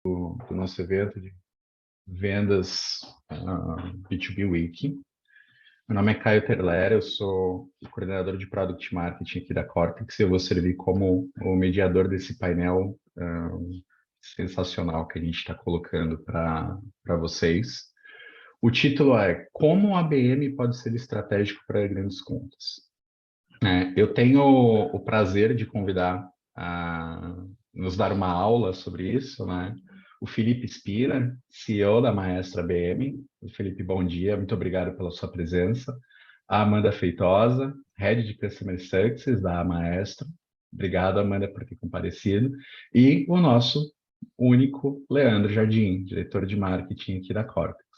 do nosso evento de vendas B2B Week. Meu nome é Caio Terler, eu sou o coordenador de Product Marketing aqui da Cortex e eu vou servir como o mediador desse painel sensacional que a gente está colocando para vocês. O título é Como a ABM pode ser estratégico para grandes contas. Eu tenho o prazer de convidar a nos dar uma aula sobre isso, né? O Felipe Spina, CEO da Maestro ABM. Felipe, bom dia, muito obrigado pela sua presença. A Amanda Feitosa, Head de Customer Success da Maestro. Obrigado, Amanda, por ter comparecido. E o nosso único Leandro Jardim, diretor de marketing aqui da Cortex.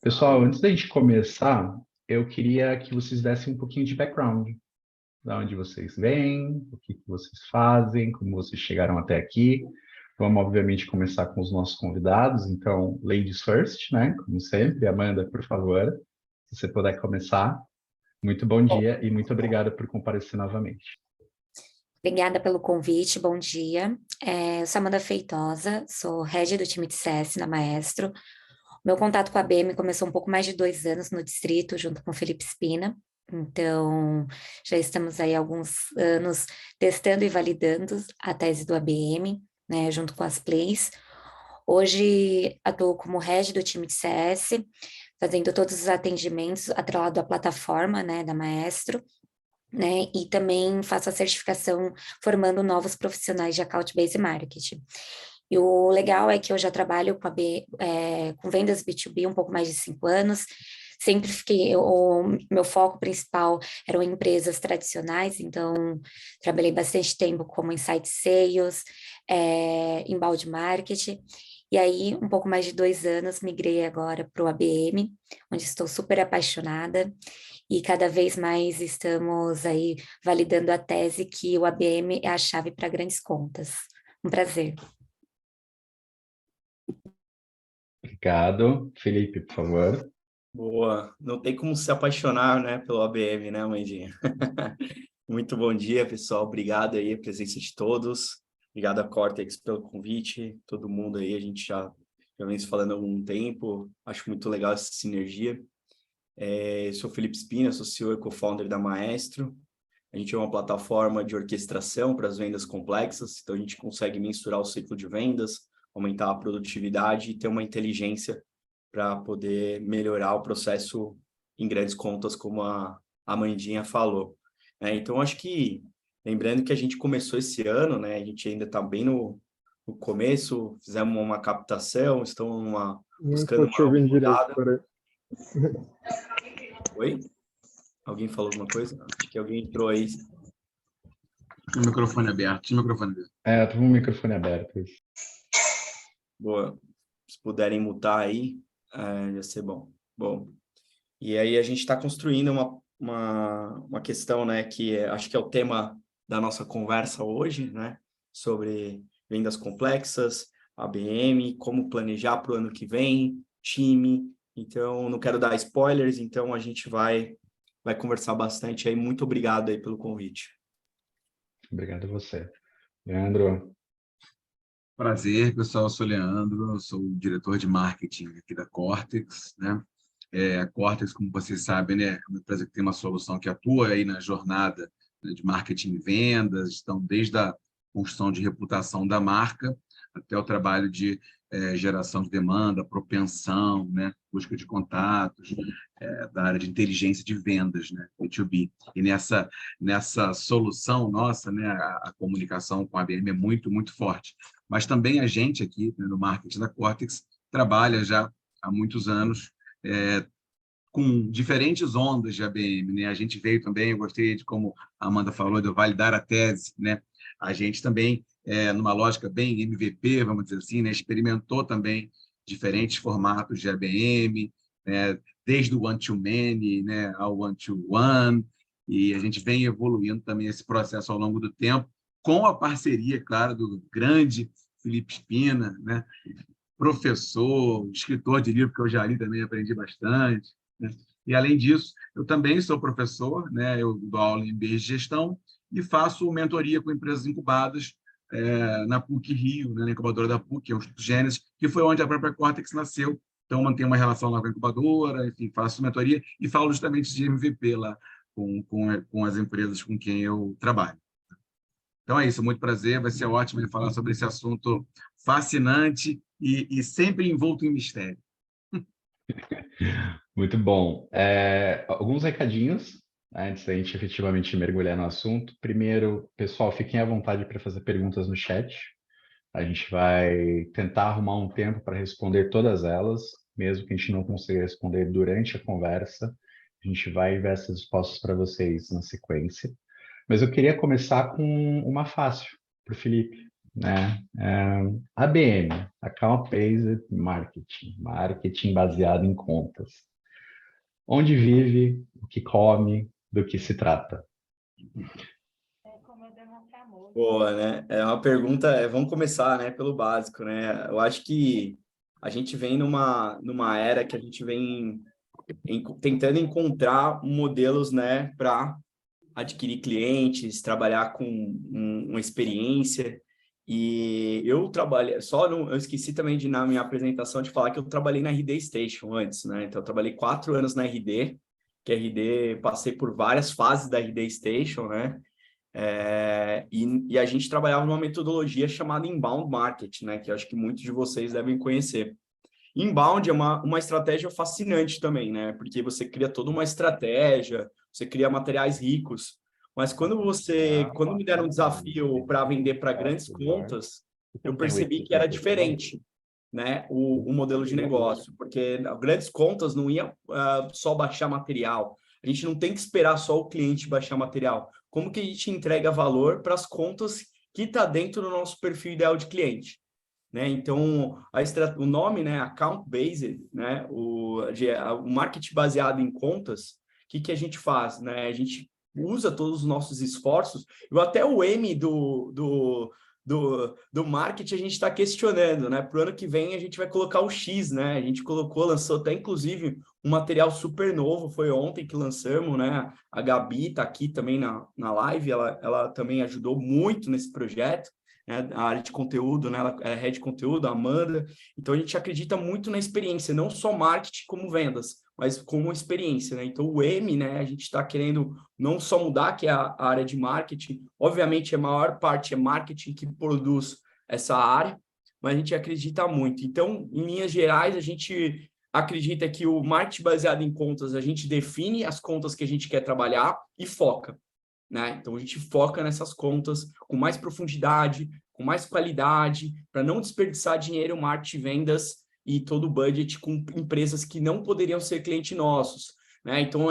Pessoal, antes da gente começar, eu queria que vocês dessem um pouquinho de background. De onde vocês vêm, o que vocês fazem, como vocês chegaram até aqui. Vamos, obviamente, começar com os nossos convidados. Então, ladies first, né? Como sempre. Amanda, por favor, se você puder começar. Muito bom dia e muito obrigado por comparecer novamente. Obrigada pelo convite, bom dia. Eu sou Amanda Feitosa, sou head do time de CS na Maestro. Meu contato com a ABM começou um pouco mais de 2 anos no distrito, junto com o Felipe Spina. Então, já estamos aí há alguns anos testando e validando a tese do ABM, né, junto com as plays. Hoje, atuo como head do time de CS, fazendo todos os atendimentos atrelado à plataforma, né, da Maestro, né, e também faço a certificação formando novos profissionais de Account-Based Marketing. E o legal é que eu já trabalho com vendas B2B um pouco mais de 5 anos, sempre o meu foco principal eram empresas tradicionais, então trabalhei bastante tempo como Insight Sales, Inbound Marketing, e aí um pouco mais de 2 anos migrei agora para o ABM, onde estou super apaixonada, e cada vez mais estamos aí validando a tese que o ABM é a chave para grandes contas. Um prazer. Obrigado. Felipe, por favor. Boa. Não tem como se apaixonar, né, pelo ABM, né, Amandinha? Muito bom dia, pessoal. Obrigado aí a presença de todos. Obrigado a Cortex pelo convite. Todo mundo aí, a gente já vem se falando há algum tempo. Acho muito legal essa sinergia. Sou Felipe Spina, sou CEO e co-founder da Maestro. A gente é uma plataforma de orquestração para as vendas complexas, então a gente consegue mensurar o ciclo de vendas, aumentar a produtividade e ter uma inteligência para poder melhorar o processo em grandes contas, como a Amandinha falou. Então, acho que, lembrando que a gente começou esse ano, né, a gente ainda está bem no começo, fizemos uma captação, estamos buscando uma rodada. Oi? Alguém falou alguma coisa? Acho que alguém entrou aí. O microfone aberto. Tô com o microfone aberto. Boa. Se puderem mutar aí, ia ser bom. Bom, e aí a gente está construindo uma questão, né, que acho que é o tema da nossa conversa hoje, né, sobre vendas complexas, ABM, como planejar para o ano que vem, time. Então, não quero dar spoilers, então a gente vai conversar bastante aí. Muito obrigado aí pelo convite. Obrigado a você. Leandro. Prazer, pessoal. Eu sou o Leandro, sou o diretor de marketing aqui da Cortex, né? A Cortex, como vocês sabem, né, é uma empresa que tem uma solução que atua aí na jornada, né, de marketing e vendas, então desde a construção de reputação da marca até o trabalho de geração de demanda, propensão, né, busca de contatos, da área de inteligência de vendas, né, B2B. E nessa solução nossa, né, a comunicação com a IBM é muito, muito forte. Mas também a gente aqui, né, no marketing da Cortex, trabalha já há muitos anos com diferentes ondas de ABM, né? A gente veio também, eu gostei de como a Amanda falou, de validar a tese, né? A gente também, numa lógica bem MVP, vamos dizer assim, né? Experimentou também diferentes formatos de ABM, né? Desde o one-to-many, né, ao one-to-one, e a gente vem evoluindo também esse processo ao longo do tempo, com a parceria, claro, do grande Felipe Spina, né? Professor, escritor de livro que eu já li também, aprendi bastante, né? E, além disso, eu também sou professor, né? Eu dou aula em MBA de gestão e faço mentoria com empresas incubadas na PUC-Rio, né, na incubadora da PUC, que é o Instituto Gênesis, que foi onde a própria Cortex nasceu. Então, mantenho uma relação lá com a incubadora, enfim, faço mentoria e falo justamente de MVP lá com as empresas com quem eu trabalho. Então é isso, muito prazer, vai ser ótimo ele falar sobre esse assunto fascinante e sempre envolto em mistério. Muito bom. Alguns recadinhos antes da gente efetivamente mergulhar no assunto. Primeiro, pessoal, fiquem à vontade para fazer perguntas no chat. A gente vai tentar arrumar um tempo para responder todas elas, mesmo que a gente não consiga responder durante a conversa. A gente vai enviar essas respostas para vocês na sequência. Mas eu queria começar com uma fácil para o Felipe, né? ABM, Account Based Marketing, marketing baseado em contas. Onde vive, o que come, do que se trata? Boa, né? É uma pergunta, vamos começar, né, pelo básico, né? Eu acho que a gente vem numa era que a gente vem tentando encontrar modelos, né, para adquirir clientes, trabalhar com uma experiência. E eu trabalhei, eu esqueci também na minha apresentação de falar que eu trabalhei na RD Station antes, né? Então, eu trabalhei 4 anos na RD, que a RD, passei por várias fases da RD Station, né? E a gente trabalhava numa metodologia chamada Inbound Marketing, né? Que eu acho que muitos de vocês devem conhecer. Inbound é uma estratégia fascinante também, né? Porque você cria toda uma estratégia, você cria materiais ricos, mas quando me deram um desafio para vender para grandes contas, eu percebi que era diferente, né? O modelo de negócio, porque grandes contas não iam só baixar material. A gente não tem que esperar só o cliente baixar material. Como que a gente entrega valor para as contas que está dentro do nosso perfil ideal de cliente? Né? Então, o nome, né, Account Based, né, o marketing baseado em contas, o que a gente faz? Né? A gente usa todos os nossos esforços, e até o M do marketing a gente está questionando, né? Para o ano que vem a gente vai colocar o X, né? A gente lançou até inclusive um material super novo, foi ontem que lançamos, né? A Gabi está aqui também na live, ela também ajudou muito nesse projeto. A área de conteúdo, né? Ela é head de conteúdo, a Amanda. Então, a gente acredita muito na experiência, não só marketing como vendas, mas como experiência, né? Então, o M, né? A gente está querendo não só mudar, que é a área de marketing. Obviamente, a maior parte é marketing que produz essa área, mas a gente acredita muito. Então, em linhas gerais, a gente acredita que o marketing baseado em contas, a gente define as contas que a gente quer trabalhar e foca. Né? Então, a gente foca nessas contas com mais profundidade, com mais qualidade, para não desperdiçar dinheiro, marketing, vendas e todo o budget com empresas que não poderiam ser clientes nossos. Né? Então,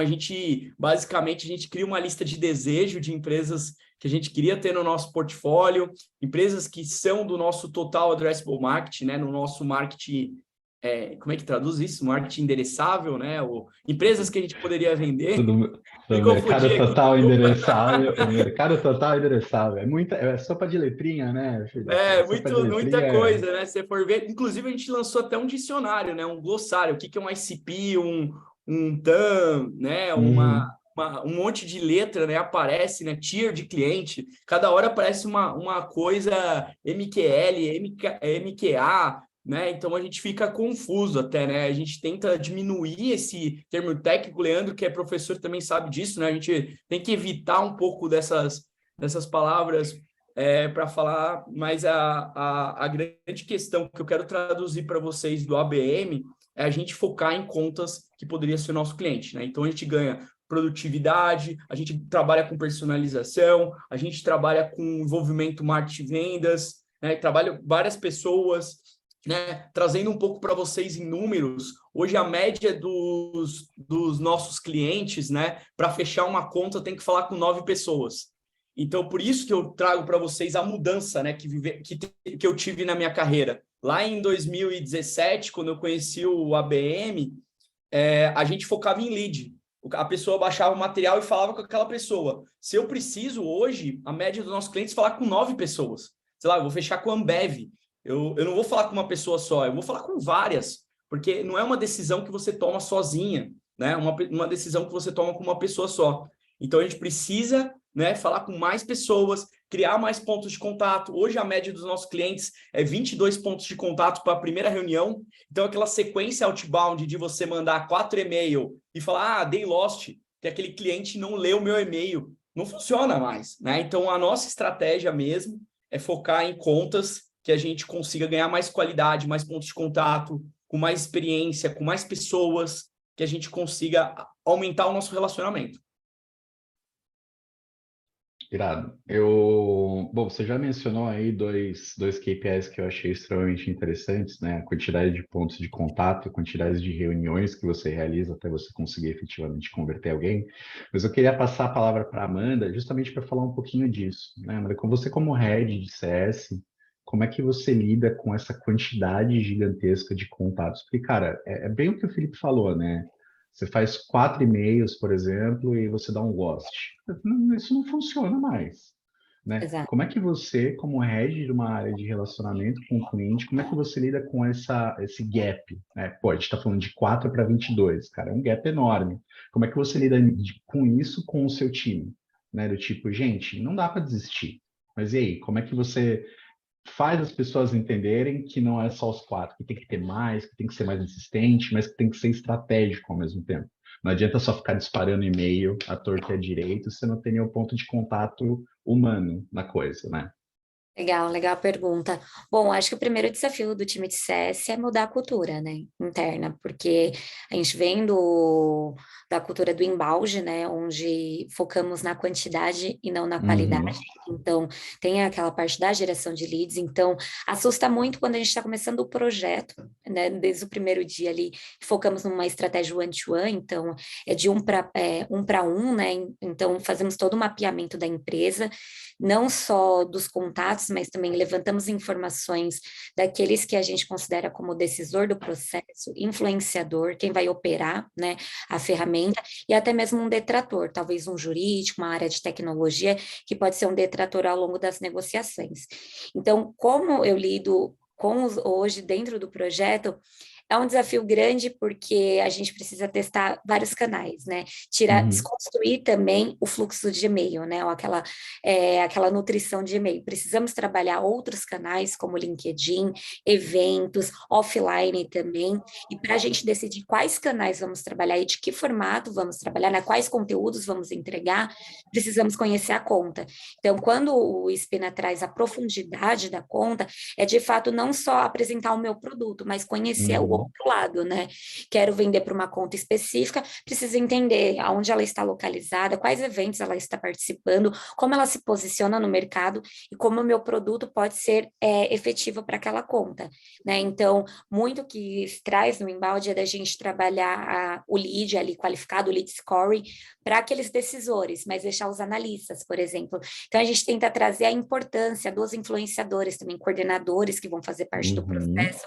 basicamente, a gente cria uma lista de desejo de empresas que a gente queria ter no nosso portfólio, empresas que são do nosso total addressable market, né? No nosso marketing... como é que traduz isso? Marketing endereçável, né? Empresas que a gente poderia vender. Do mercado total endereçável. O mercado total endereçável. É sopa de letrinha, né, Felipe? Muita coisa, né? Se você for ver, inclusive a gente lançou até um dicionário, né? Um glossário. O que é um ICP, um TAM, né? Um monte de letra, né? Aparece, né? Tier de cliente. Cada hora aparece uma coisa MQL, MQA. Né? Então a gente fica confuso até, né? A gente tenta diminuir esse termo técnico, o Leandro, que é professor, também sabe disso, né? A gente tem que evitar um pouco dessas palavras para falar, mas a grande questão que eu quero traduzir para vocês do ABM é a gente focar em contas que poderia ser o nosso cliente, né? Então a gente ganha produtividade, a gente trabalha com personalização, a gente trabalha com envolvimento marketing vendas, né? Trabalha várias pessoas, né, trazendo um pouco para vocês em números, hoje a média dos nossos clientes, né, para fechar uma conta tem que falar com 9 pessoas. Então, por isso que eu trago para vocês a mudança, né, que eu tive na minha carreira. Lá em 2017, quando eu conheci o ABM, a gente focava em lead. A pessoa baixava o material e falava com aquela pessoa. Se eu preciso, hoje, a média dos nossos clientes é falar com 9 pessoas. Sei lá, eu vou fechar com a Ambev. Eu não vou falar com uma pessoa só, eu vou falar com várias, porque não é uma decisão que você toma sozinha, né? Uma decisão que você toma com uma pessoa só. Então, a gente precisa, né, falar com mais pessoas, criar mais pontos de contato. Hoje a média dos nossos clientes é 22 pontos de contato para a primeira reunião. Então aquela sequência outbound de você mandar 4 e-mails e falar, dei lost, que aquele cliente não leu o meu e-mail, não funciona mais, né? Então a nossa estratégia mesmo é focar em contas que a gente consiga ganhar mais qualidade, mais pontos de contato, com mais experiência, com mais pessoas, que a gente consiga aumentar o nosso relacionamento. Irado. Bom, você já mencionou aí dois KPIs que eu achei extremamente interessantes, né? A quantidade de pontos de contato, a quantidade de reuniões que você realiza até você conseguir efetivamente converter alguém. Mas eu queria passar a palavra para a Amanda, justamente para falar um pouquinho disso, né? Amanda, com você como head de CS, como é que você lida com essa quantidade gigantesca de contatos? Porque, cara, é bem o que o Felipe falou, né? Você faz 4 e-mails, por exemplo, e você dá um ghost. Isso não funciona mais, né? Exato. Como é que você, como head de uma área de relacionamento com o cliente, como é que você lida com esse gap, né? Pô, a gente está falando de 4 para 22, cara, é um gap enorme. Como é que você lida com isso com o seu time? Né? Do tipo, gente, não dá para desistir. Mas e aí, como é que você faz as pessoas entenderem que não é só os 4, que tem que ter mais, que tem que ser mais insistente, mas que tem que ser estratégico ao mesmo tempo. Não adianta só ficar disparando e-mail à torta e à direita, se você não tem nenhum ponto de contato humano na coisa, né? Legal, legal a pergunta. Bom, acho que o primeiro desafio do time de CS é mudar a cultura, né, interna, porque a gente vem da cultura do embalde, né, onde focamos na quantidade e não na qualidade. Então, tem aquela parte da geração de leads, então assusta muito quando a gente está começando o projeto, né, desde o primeiro dia ali, focamos numa estratégia one-to-one, então é de um para um, né, então fazemos todo o mapeamento da empresa, não só dos contatos, mas também levantamos informações daqueles que a gente considera como decisor do processo, influenciador, quem vai operar, né, a ferramenta, e até mesmo um detrator, talvez um jurídico, uma área de tecnologia, que pode ser um detrator ao longo das negociações. Então, como eu lido hoje dentro do projeto, é um desafio grande porque a gente precisa testar vários canais, né? Desconstruir também o fluxo de e-mail, né? Ou aquela nutrição de e-mail. Precisamos trabalhar outros canais, como LinkedIn, eventos, offline também. E para a gente decidir quais canais vamos trabalhar e de que formato vamos trabalhar, né? Quais conteúdos vamos entregar, precisamos conhecer a conta. Então, quando o Spina traz a profundidade da conta, é de fato não só apresentar o meu produto, mas conhecer o outro lado, né? Quero vender para uma conta específica, preciso entender aonde ela está localizada, quais eventos ela está participando, como ela se posiciona no mercado e como o meu produto pode ser efetivo para aquela conta, né? Então, muito que se traz no embalde é da gente trabalhar o lead ali qualificado, o lead scoring, para aqueles decisores, mas deixar os analistas, por exemplo. Então, a gente tenta trazer a importância dos influenciadores também, coordenadores que vão fazer parte do processo.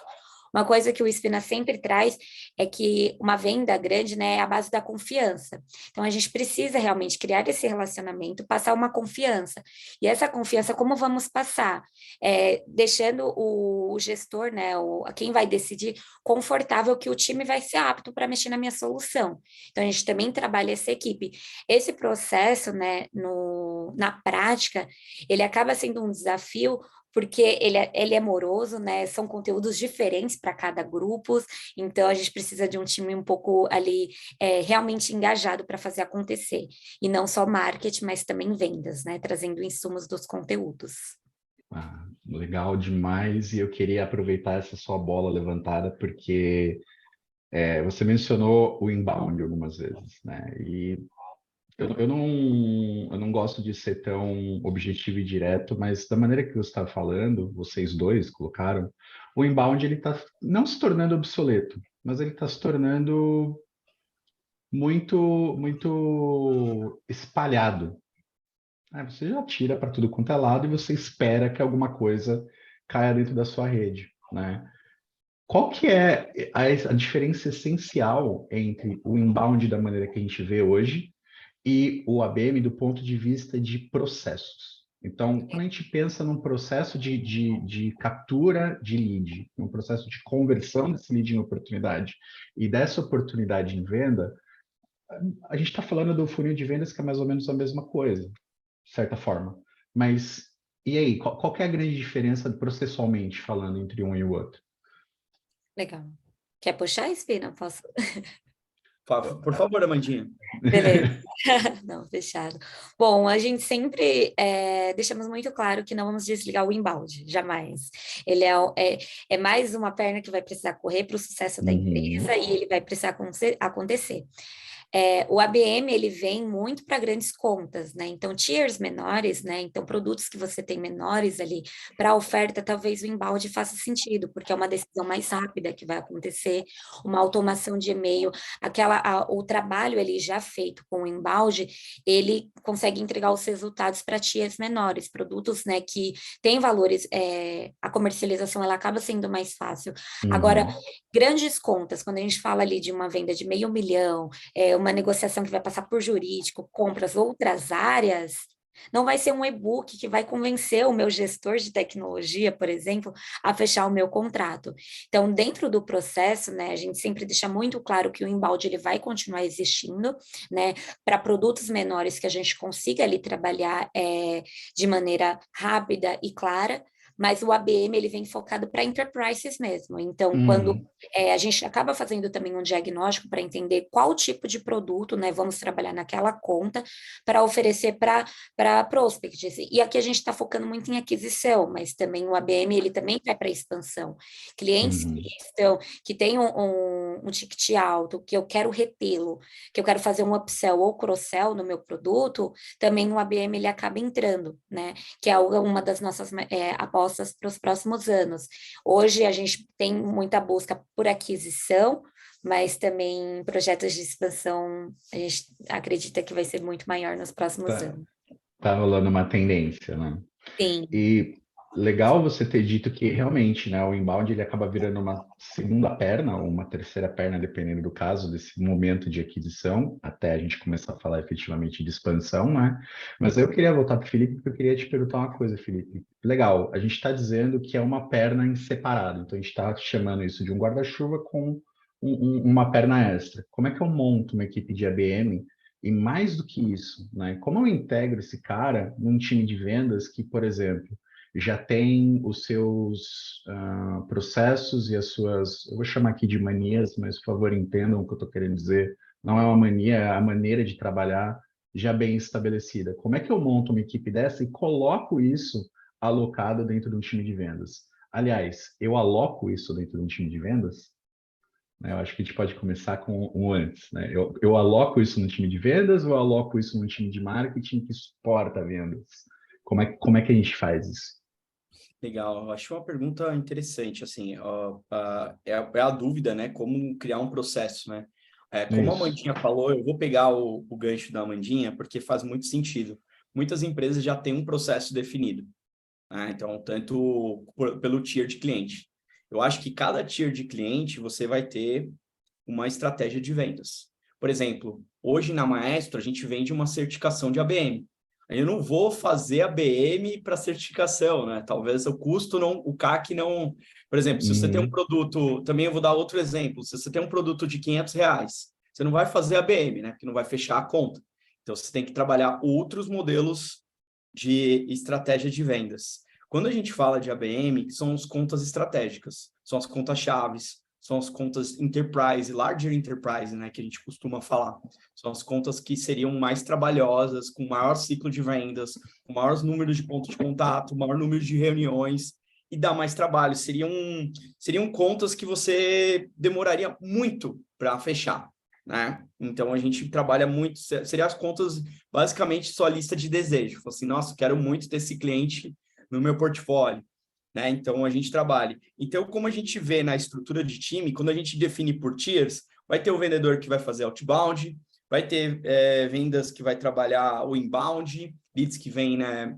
Uma coisa que o Spina sempre traz é que uma venda grande, né, é a base da confiança. Então, a gente precisa realmente criar esse relacionamento, passar uma confiança. E essa confiança, como vamos passar? Deixando o gestor, né, quem vai decidir, confortável que o time vai ser apto para mexer na minha solução. Então, a gente também trabalha essa equipe. Esse processo, né, na prática, ele acaba sendo um desafio, porque ele é moroso, né? São conteúdos diferentes para cada grupo, então a gente precisa de um time um pouco ali realmente engajado para fazer acontecer. E não só marketing, mas também vendas, né? Trazendo insumos dos conteúdos. Legal demais, e eu queria aproveitar essa sua bola levantada, porque você mencionou o inbound algumas vezes, né? E eu não gosto de ser tão objetivo e direto, mas da maneira que você está falando, vocês dois colocaram, o inbound ele está não se tornando obsoleto, mas ele está se tornando muito espalhado. Você já tira para tudo quanto é lado e você espera que alguma coisa caia dentro da sua rede, né? Qual que é a diferença essencial entre o inbound da maneira que a gente vê hoje e o ABM do ponto de vista de processos? Então, quando a gente pensa num processo de captura de lead, num processo de conversão desse lead em oportunidade e dessa oportunidade em venda, a gente está falando do funil de vendas que é mais ou menos a mesma coisa, de certa forma. Mas E aí, qual que é a grande diferença processualmente falando entre um e o outro? Legal. Quer puxar, Espina? Posso? Por favor, Amandinha. Beleza. Não, fechado. Bom, a gente sempre deixamos muito claro que não vamos desligar o embalde, jamais. Ele é mais uma perna que vai precisar correr para o sucesso da empresa e ele vai precisar acontecer. O ABM, ele vem muito para grandes contas, né? Então, tiers menores, né? Então, produtos que você tem menores ali para a oferta, talvez o embalde faça sentido, porque é uma decisão mais rápida que vai acontecer, uma automação de e-mail, o trabalho ali já feito com o embalde, ele consegue entregar os resultados para tiers menores, produtos, né, que têm valores, a comercialização, ela acaba sendo mais fácil. Agora, grandes contas, quando a gente fala ali de uma venda de 500 mil, uma negociação que vai passar por jurídico, compras, outras áreas, não vai ser um e-book que vai convencer o meu gestor de tecnologia, por exemplo, a fechar o meu contrato. Então, dentro do processo, né, a gente sempre deixa muito claro que o embalde ele vai continuar existindo, né, para produtos menores que a gente consiga ali trabalhar de maneira rápida e clara, mas o ABM ele vem focado para enterprises mesmo. Então, quando a gente acaba fazendo também um diagnóstico para entender qual tipo de produto, né, vamos trabalhar naquela conta para oferecer para prospects. E aqui a gente está focando muito em aquisição, mas também o ABM ele também vai para expansão. Clientes que têm um ticket alto, que eu quero retê-lo, que eu quero fazer um upsell ou cross-sell no meu produto, também o ABM ele acaba entrando, né? Que é uma das nossas apostas para os próximos anos. Hoje a gente tem muita busca por aquisição, mas também projetos de expansão, a gente acredita que vai ser muito maior nos próximos anos. Tá rolando uma tendência, né? Sim. E legal você ter dito que realmente, né, o inbound ele acaba virando uma segunda perna ou uma terceira perna, dependendo do caso, desse momento de aquisição, até a gente começar a falar efetivamente de expansão, né? Mas eu queria voltar para o Felipe, porque eu queria te perguntar uma coisa, Felipe. Legal, a gente está dizendo que é uma perna em separado, então a gente está chamando isso de um guarda-chuva com uma perna extra. Como é que eu monto uma equipe de ABM? E mais do que isso, né? Como eu integro esse cara num time de vendas que, por exemplo, já tem os seus processos e as suas, eu vou chamar aqui de manias, mas por favor entendam o que eu estou querendo dizer. Não é uma mania, é a maneira de trabalhar já bem estabelecida. Como é que eu monto uma equipe dessa e coloco isso alocado dentro de um time de vendas? Aliás, eu aloco isso dentro de um time de vendas? Eu acho que a gente pode começar com um antes, né? Eu aloco isso no time de vendas ou eu aloco isso no time de marketing que suporta vendas? Como é que a gente faz isso? Legal, eu acho uma pergunta interessante, assim, é a dúvida, né, como criar um processo, né? Como a Amandinha falou, eu vou pegar o gancho da Amandinha, porque faz muito sentido. Muitas empresas já têm um processo definido, né? Então, tanto pelo tier de cliente. Eu acho que cada tier de cliente você vai ter uma estratégia de vendas. Por exemplo, hoje na Maestro a gente vende uma certificação de ABM. Eu não vou fazer ABM para certificação, né? Talvez o custo não, o CAC não... Por exemplo, se você tem um produto... Também eu vou dar outro exemplo. Se você tem um produto de R$500, você não vai fazer ABM, né? Porque não vai fechar a conta. Então, você tem que trabalhar outros modelos de estratégia de vendas. Quando a gente fala de ABM, são as contas estratégicas, são as contas chaves, são as contas enterprise, larger enterprise, né, que a gente costuma falar. São as contas que seriam mais trabalhosas, com maior ciclo de vendas, com maior número de pontos de contato, maior número de reuniões, e dá mais trabalho. Seriam contas que você demoraria muito para fechar, né? Então, a gente trabalha muito, seriam as contas, basicamente, sua lista de desejo. Assim, nossa, quero muito ter esse cliente no meu portfólio, né? Então, a gente trabalha. Então, como a gente vê na estrutura de time, quando a gente define por tiers, vai ter o vendedor que vai fazer outbound, vai ter vendas que vai trabalhar o inbound, leads que vem, né,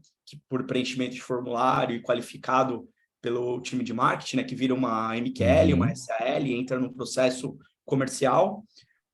por preenchimento de formulário e qualificado pelo time de marketing, né, que vira uma MQL, uma SAL, entra no processo comercial,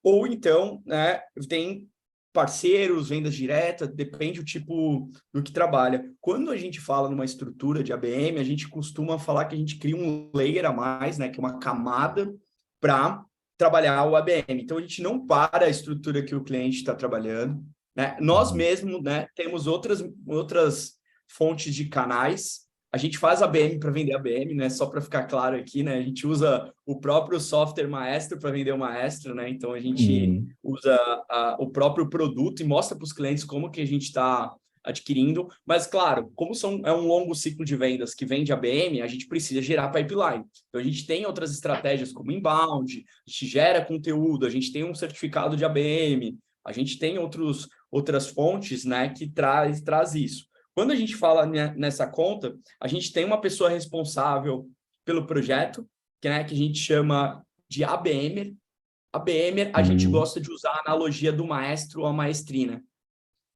ou então, né, tem parceiros, vendas diretas, depende do tipo do que trabalha. Quando a gente fala numa estrutura de ABM, a gente costuma falar que a gente cria um layer a mais, né, que é uma camada para trabalhar o ABM. Então, a gente não para a estrutura que o cliente está trabalhando, né? Nós mesmos, né, temos outras fontes de canais. A gente faz ABM para vender ABM, né? Só para ficar claro aqui, né? A gente usa o próprio software Maestro para vender o Maestro, né? Então a gente usa o próprio produto e mostra para os clientes como que a gente está adquirindo. Mas, claro, como é um longo ciclo de vendas que vende ABM, a gente precisa gerar pipeline. Então a gente tem outras estratégias como inbound, a gente gera conteúdo, a gente tem um certificado de ABM, a gente tem outras fontes, né, que traz isso. Quando a gente fala nessa conta, a gente tem uma pessoa responsável pelo projeto, que a gente chama de ABMer. ABMer, a gente gosta de usar a analogia do maestro ou a maestrina,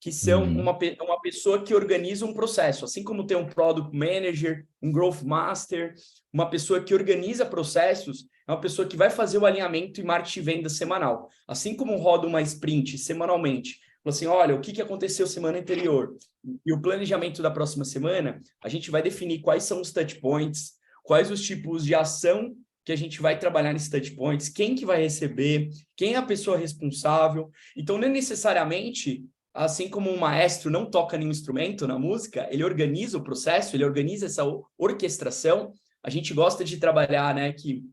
que são uma pessoa que organiza um processo, assim como tem um Product Manager, um Growth Master, uma pessoa que organiza processos, é uma pessoa que vai fazer o alinhamento e marketing e venda semanal. Assim como roda uma sprint semanalmente, fala assim, olha, o que aconteceu semana anterior? E o planejamento da próxima semana, a gente vai definir quais são os touch points, quais os tipos de ação que a gente vai trabalhar nesses touch points, quem que vai receber, quem é a pessoa responsável. Então, não é necessariamente, assim como um maestro não toca nenhum instrumento na música, ele organiza o processo, ele organiza essa orquestração. A gente gosta de trabalhar, né, que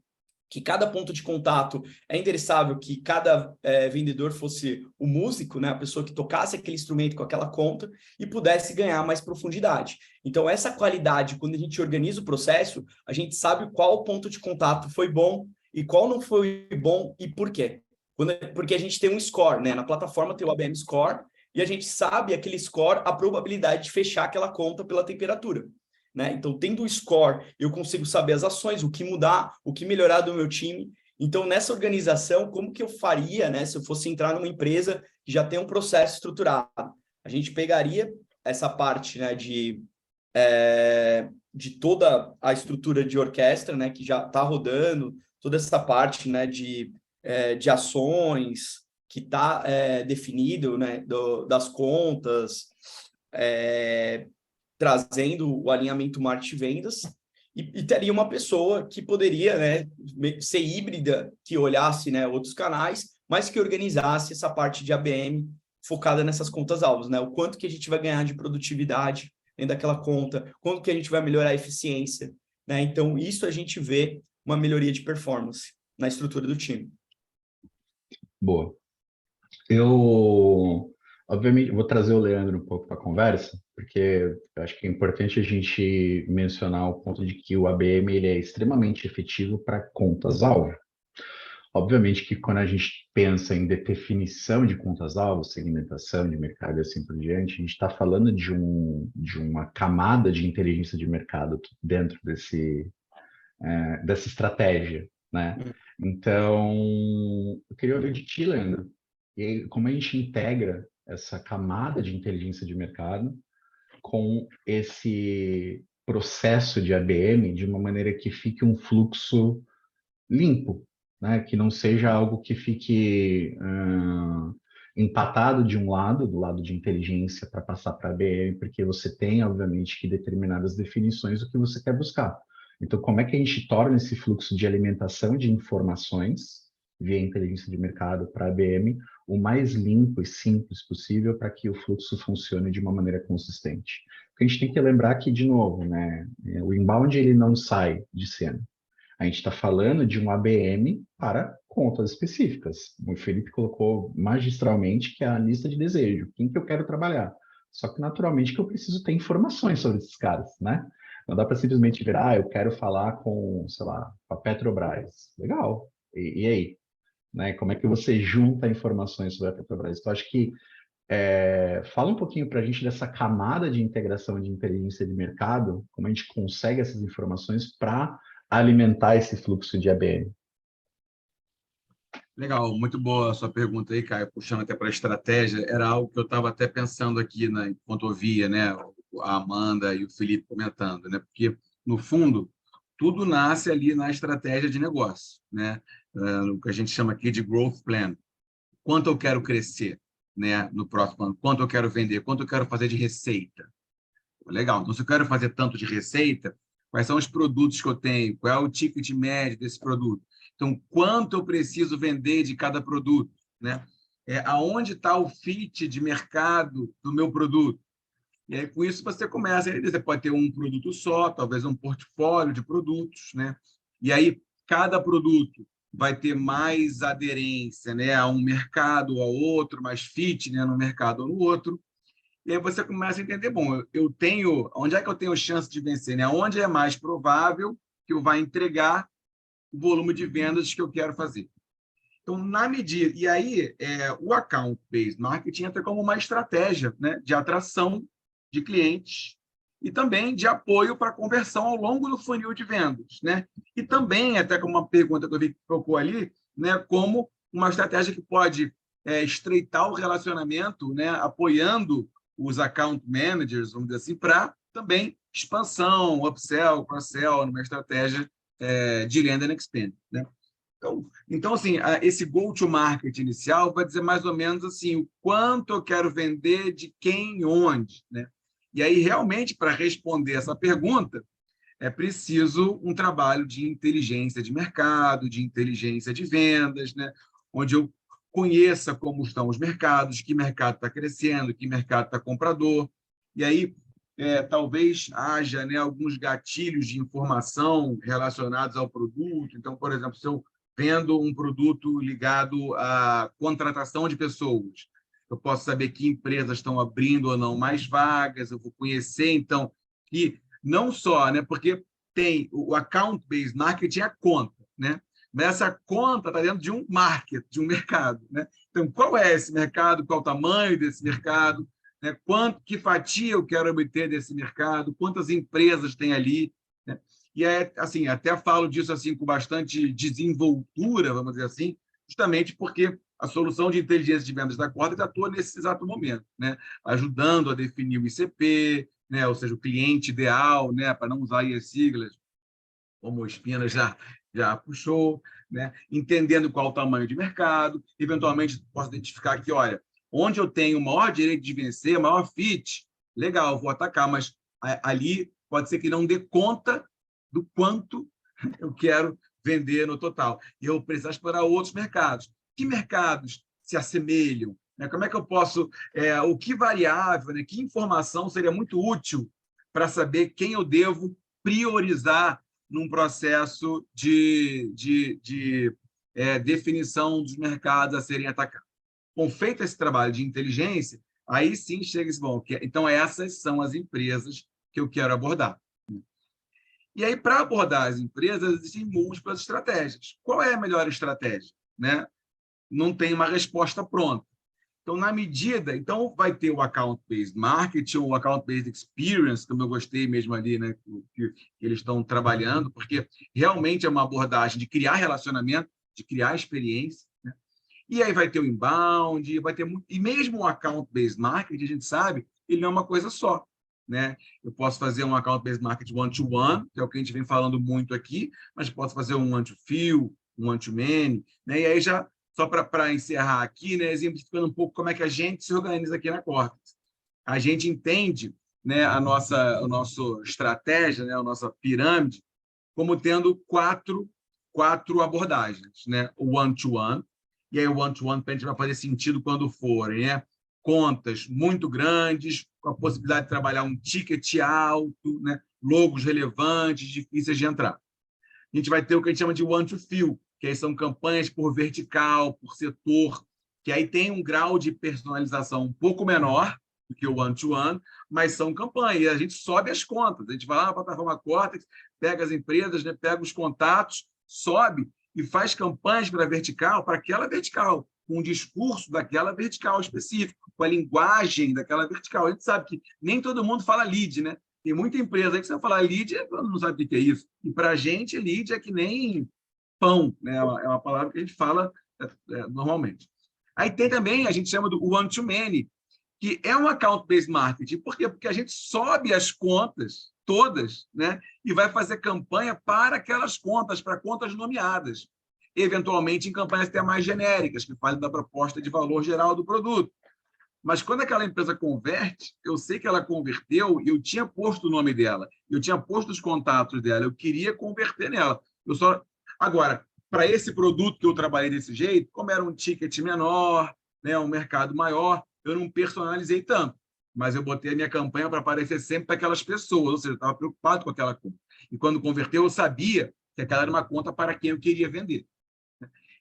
cada ponto de contato é endereçável, que cada vendedor fosse o músico, né, a pessoa que tocasse aquele instrumento com aquela conta e pudesse ganhar mais profundidade. Então, essa qualidade, quando a gente organiza o processo, a gente sabe qual ponto de contato foi bom e qual não foi bom e por quê. Porque a gente tem um score, né? Na plataforma tem o ABM Score e a gente sabe aquele score, a probabilidade de fechar aquela conta pela temperatura. Né? Então, tendo o score, eu consigo saber as ações, o que mudar, o que melhorar do meu time. Então, nessa organização, como que eu faria, né, se eu fosse entrar numa empresa que já tem um processo estruturado? A gente pegaria essa parte, né, de toda a estrutura de orquestra, né, que já está rodando, toda essa parte, né, de ações que está definido, né, das contas, trazendo o alinhamento marketing vendas, e teria uma pessoa que poderia, né, ser híbrida, que olhasse, né, outros canais, mas que organizasse essa parte de ABM focada nessas contas-alvos, né? O quanto que a gente vai ganhar de produtividade dentro daquela conta, quanto que a gente vai melhorar a eficiência, né? Então, isso a gente vê uma melhoria de performance na estrutura do time. Boa. Eu, obviamente, vou trazer o Leandro um pouco para a conversa, porque eu acho que é importante a gente mencionar o ponto de que o ABM ele é extremamente efetivo para contas-alvo. Obviamente que quando a gente pensa em definição de contas-alvo, segmentação de mercado e assim por diante, a gente está falando de uma camada de inteligência de mercado dentro dessa estratégia, né? Então, eu queria ouvir de ti, Leandro, e como a gente integra essa camada de inteligência de mercado com esse processo de ABM de uma maneira que fique um fluxo limpo, né? Que não seja algo que fique empatado de um lado, do lado de inteligência, para passar para a ABM, porque você tem, obviamente, que determinadas definições do que você quer buscar. Então, como é que a gente torna esse fluxo de alimentação de informações via inteligência de mercado para a ABM o mais limpo e simples possível para que o fluxo funcione de uma maneira consistente? Porque a gente tem que lembrar que, de novo, né, o inbound ele não sai de cena. A gente está falando de um ABM para contas específicas. O Felipe colocou magistralmente que é a lista de desejo, quem que eu quero trabalhar. Só que, naturalmente, que eu preciso ter informações sobre esses caras, né? Não dá para simplesmente virar, eu quero falar com, sei lá, com a Petrobras. Legal. E aí? Né? Como é que você junta informações sobre a Petrobras? Então, acho que fala um pouquinho para a gente dessa camada de integração de inteligência de mercado, como a gente consegue essas informações para alimentar esse fluxo de ABM. Legal, muito boa a sua pergunta aí, Caio, puxando até para a estratégia. Era algo que eu estava até pensando aqui, né, enquanto ouvia, né, a Amanda e o Felipe comentando, né, porque, no fundo, tudo nasce ali na estratégia de negócio, né, o que a gente chama aqui de growth plan. Quanto eu quero crescer, né, no próximo ano? Quanto eu quero vender? Quanto eu quero fazer de receita? Legal, então se eu quero fazer tanto de receita, quais são os produtos que eu tenho? Qual é o ticket médio desse produto? Então, quanto eu preciso vender de cada produto? Né? Aonde está o fit de mercado do meu produto? E aí, com isso, você começa, você pode ter um produto só, talvez um portfólio de produtos, né? E aí, cada produto vai ter mais aderência, né, a um mercado ou a outro, mais fit, né, no mercado ou no outro. E aí você começa a entender, bom, eu tenho, onde é que eu tenho chance de vencer, né? Onde é mais provável que eu vá entregar o volume de vendas que eu quero fazer. Então, na medida... E aí, o account-based marketing entra como uma estratégia, né, de atração de clientes e também de apoio para a conversão ao longo do funil de vendas, né? E também, até como uma pergunta que eu vi que colocou ali, né, como uma estratégia que pode estreitar o relacionamento, né, apoiando os account managers, vamos dizer assim, para também expansão, upsell, cross-sell, numa estratégia de land and expand, né? Então, assim, esse go-to-market inicial vai dizer mais ou menos assim, o quanto eu quero vender, de quem, onde, né? E aí, realmente, para responder essa pergunta, é preciso um trabalho de inteligência de mercado, de inteligência de vendas, né? Onde eu conheça como estão os mercados, que mercado está crescendo, que mercado está comprador. E aí, talvez haja, né, alguns gatilhos de informação relacionados ao produto. Então, por exemplo, se eu vendo um produto ligado à contratação de pessoas, eu posso saber que empresas estão abrindo ou não mais vagas, eu vou conhecer, então, que não só, né, porque tem o account-based marketing, a conta, né? Mas essa conta está dentro de um market, de um mercado, né? Então, qual é esse mercado, qual o tamanho desse mercado, né? Que fatia eu quero obter desse mercado, quantas empresas tem ali, né? E assim, até falo disso assim com bastante desenvoltura, vamos dizer assim, justamente porque a solução de inteligência de vendas da Cortex atua nesse exato momento, né? Ajudando a definir o ICP, né? Ou seja, o cliente ideal, né? Para não usar aí as siglas, como o Espina já puxou, né? Entendendo qual o tamanho de mercado, eventualmente posso identificar que, olha, onde eu tenho o maior direito de vencer, o maior fit, legal, vou atacar, mas ali pode ser que não dê conta do quanto eu quero vender no total. E eu preciso explorar outros mercados. Que mercados se assemelham? Né? Como é que eu posso... o que variável, né? Que informação seria muito útil para saber quem eu devo priorizar num processo de definição dos mercados a serem atacados. Com feito esse trabalho de inteligência, aí sim chega esse bom. Então, essas são as empresas que eu quero abordar. E aí, para abordar as empresas, existem múltiplas estratégias. Qual é a melhor estratégia? Né? Não tem uma resposta pronta. Então, na medida... Então, vai ter o account-based marketing, o account-based experience, como eu gostei mesmo ali, né, que eles estão trabalhando, porque realmente é uma abordagem de criar relacionamento, de criar experiência, né? E aí vai ter o inbound, vai ter muito... E mesmo o account-based marketing, a gente sabe, ele não é uma coisa só, né? Eu posso fazer um account-based marketing one-to-one, que é o que a gente vem falando muito aqui, mas posso fazer um one-to-few, um one-to-many, né? E aí já... Só para encerrar aqui, né, exemplificando um pouco como é que a gente se organiza aqui na Cortex. A gente entende, né, a nossa estratégia, né, a nossa pirâmide, como tendo quatro abordagens, né? O one-to-one, e aí o one-to-one para a gente vai fazer sentido quando forem, né? Contas muito grandes, com a possibilidade de trabalhar um ticket alto, né? Logos relevantes, difíceis de entrar. A gente vai ter o que a gente chama de one-to-few, que aí são campanhas por vertical, por setor, que aí tem um grau de personalização um pouco menor do que o one-to-one, mas são campanhas. E a gente sobe as contas. A gente vai lá na plataforma Cortex, pega as empresas, né, pega os contatos, sobe e faz campanhas para vertical, para aquela vertical, com o discurso daquela vertical específica, com a linguagem daquela vertical. A gente sabe que nem todo mundo fala lead, né? Tem muita empresa aí que você vai falar lead, não sabe o que é isso. E para a gente, lead é que nem pão, né? É uma palavra que a gente fala normalmente. Aí tem também, a gente chama do one-to-many, que é um account-based marketing. Por quê? Porque a gente sobe as contas todas, né? E vai fazer campanha para aquelas contas, para contas nomeadas. Eventualmente em campanhas até mais genéricas, que falem da proposta de valor geral do produto. Mas quando aquela empresa converte, eu sei que ela converteu e eu tinha posto o nome dela, eu tinha posto os contatos dela, eu queria converter nela. Agora, para esse produto que eu trabalhei desse jeito, como era um ticket menor, né, um mercado maior, eu não personalizei tanto. mas eu botei a minha campanha para aparecer sempre para aquelas pessoas, ou seja, eu estava preocupado com aquela conta. E quando converteu, eu sabia que aquela era uma conta para quem eu queria vender.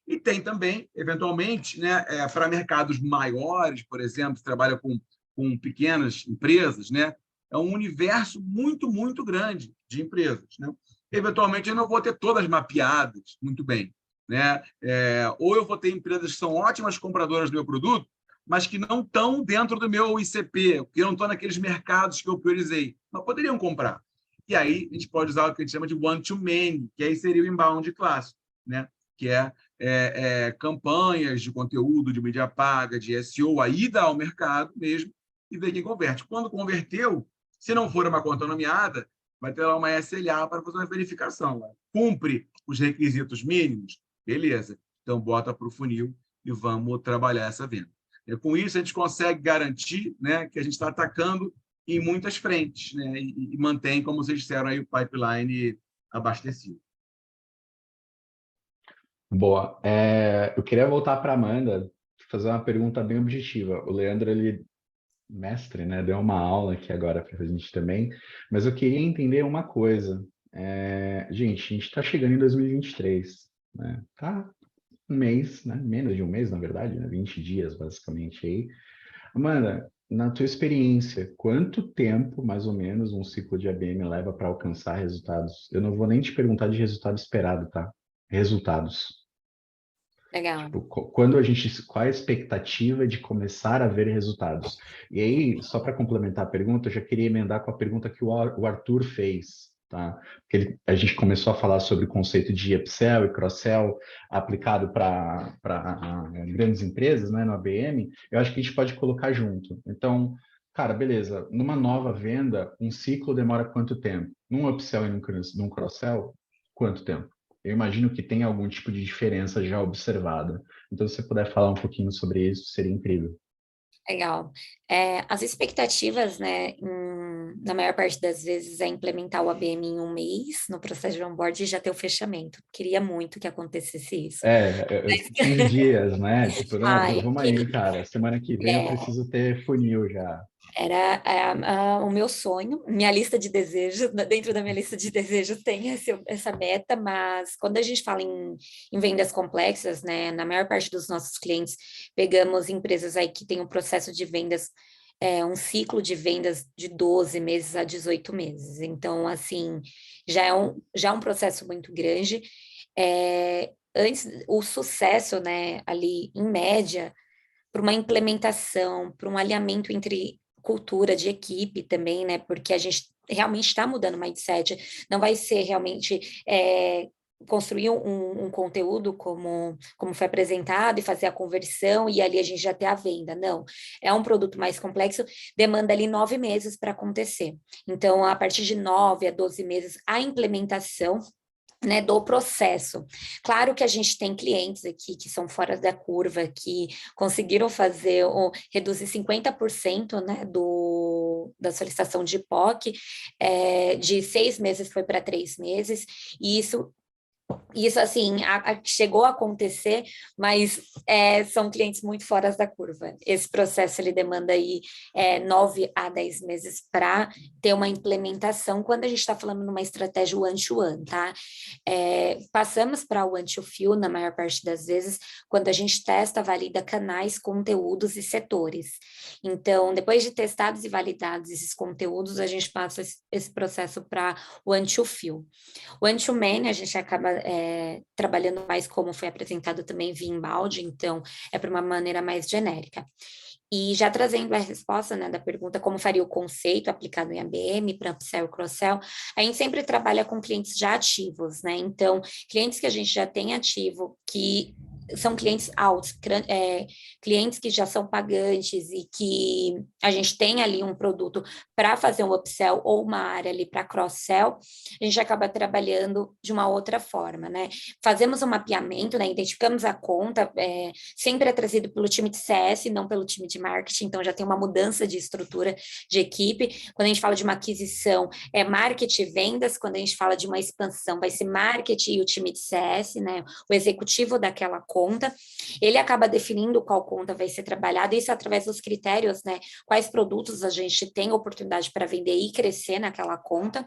E tem também, eventualmente, né, para mercados maiores, por exemplo, que trabalha com pequenas empresas, né, é um universo muito, muito grande de empresas. Né? Eventualmente, eu não vou ter todas mapeadas muito bem. Né? Ou eu vou ter empresas que são ótimas compradoras do meu produto, mas que não estão dentro do meu ICP, que não estão naqueles mercados que eu priorizei, mas poderiam comprar. E aí a gente pode usar o que a gente chama de one-to-many, que aí seria o inbound clássico, né? Que é campanhas de conteúdo, de mídia paga, de SEO, a ida ao mercado mesmo, e ver quem converte. Quando converteu, se não for uma conta nomeada, vai ter lá uma SLA para fazer uma verificação. Cumpre os requisitos mínimos? Beleza. Então, bota para o funil e vamos trabalhar essa venda. Com isso, a gente consegue garantir, né, que a gente está atacando em muitas frentes, né, e mantém, como vocês disseram, aí, o pipeline abastecido. Boa. Eu queria voltar para a Amanda, fazer uma pergunta bem objetiva. O Leandro, ele mestre, né, deu uma aula aqui agora para a gente também, mas eu queria entender uma coisa. Gente, a gente está chegando em 2023, né? Tá um mês, né? Menos de um mês, na verdade, né? 20 dias, basicamente, aí. Amanda, na tua experiência, quanto tempo, mais ou menos, um ciclo de ABM leva para alcançar resultados? Eu não vou nem te perguntar de resultado esperado, tá? Resultados. Legal. Tipo, qual é a expectativa de começar a ver resultados? E aí, só para complementar a pergunta, eu já queria emendar com a pergunta que o Arthur fez, tá? Porque a gente começou a falar sobre o conceito de upsell e cross-sell aplicado para grandes empresas, né, no ABM. Eu acho que a gente pode colocar junto. Então, cara, beleza, numa nova venda, um ciclo demora quanto tempo? Num upsell e num cross-sell, quanto tempo? Eu imagino que tem algum tipo de diferença já observada. Então, se você puder falar um pouquinho sobre isso, seria incrível. Legal. As expectativas, né, na maior parte das vezes, é implementar o ABM em um mês, no processo de onboard, e já ter o fechamento. Queria muito que acontecesse isso. 15 dias, né? Tipo, não, Ai, vamos aí, cara. Semana que vem eu preciso ter funil já. Era o meu sonho, minha lista de desejos, dentro da minha lista de desejos tem essa meta, mas quando a gente fala em vendas complexas, né, na maior parte dos nossos clientes, pegamos empresas aí que têm um processo de vendas, um ciclo de vendas de 12 meses a 18 meses. Então, assim, já é um processo muito grande. Antes, o sucesso, né, ali, em média, para uma implementação, para um alinhamento entre cultura de equipe também, né? Porque a gente realmente está mudando o mindset, não vai ser realmente construir um conteúdo como foi apresentado e fazer a conversão e ali a gente já ter a venda. Não, é um produto mais complexo, demanda ali 9 meses para acontecer. Então, a partir de 9 a 12 meses, a implementação, né, do processo. Claro que a gente tem clientes aqui que são fora da curva, que conseguiram reduzir 50%, né, da solicitação de POC, de 6 meses foi para 3 meses, e isso assim, chegou a acontecer, mas são clientes muito fora da curva. Esse processo, ele demanda aí 9 a 10 meses para ter uma implementação, quando a gente está falando numa estratégia one-to-one, tá? Passamos para o one-to-few, na maior parte das vezes, quando a gente testa, valida canais, conteúdos e setores. Então, depois de testados e validados esses conteúdos, a gente passa esse processo para o one-to-few. O one-to-many, a gente acaba trabalhando mais como foi apresentado também via embalde, então é para uma maneira mais genérica. E já trazendo a resposta, né, da pergunta como faria o conceito aplicado em ABM para upsell e cross-sell, a gente sempre trabalha com clientes já ativos, né? Então, clientes que a gente já tem ativo, que são clientes altos, clientes que já são pagantes e que a gente tem ali um produto para fazer um upsell ou uma área ali para cross-sell, a gente acaba trabalhando de uma outra forma, né? Fazemos um mapeamento, né? Identificamos a conta, sempre é trazido pelo time de CS, não pelo time de marketing, então já tem uma mudança de estrutura de equipe. Quando a gente fala de uma aquisição, é marketing e vendas. Quando a gente fala de uma expansão, vai ser marketing e o time de CS, né? O executivo daquela conta. conta, ele acaba definindo qual conta vai ser trabalhada, isso através dos critérios, né? Quais produtos a gente tem oportunidade para vender e crescer naquela conta.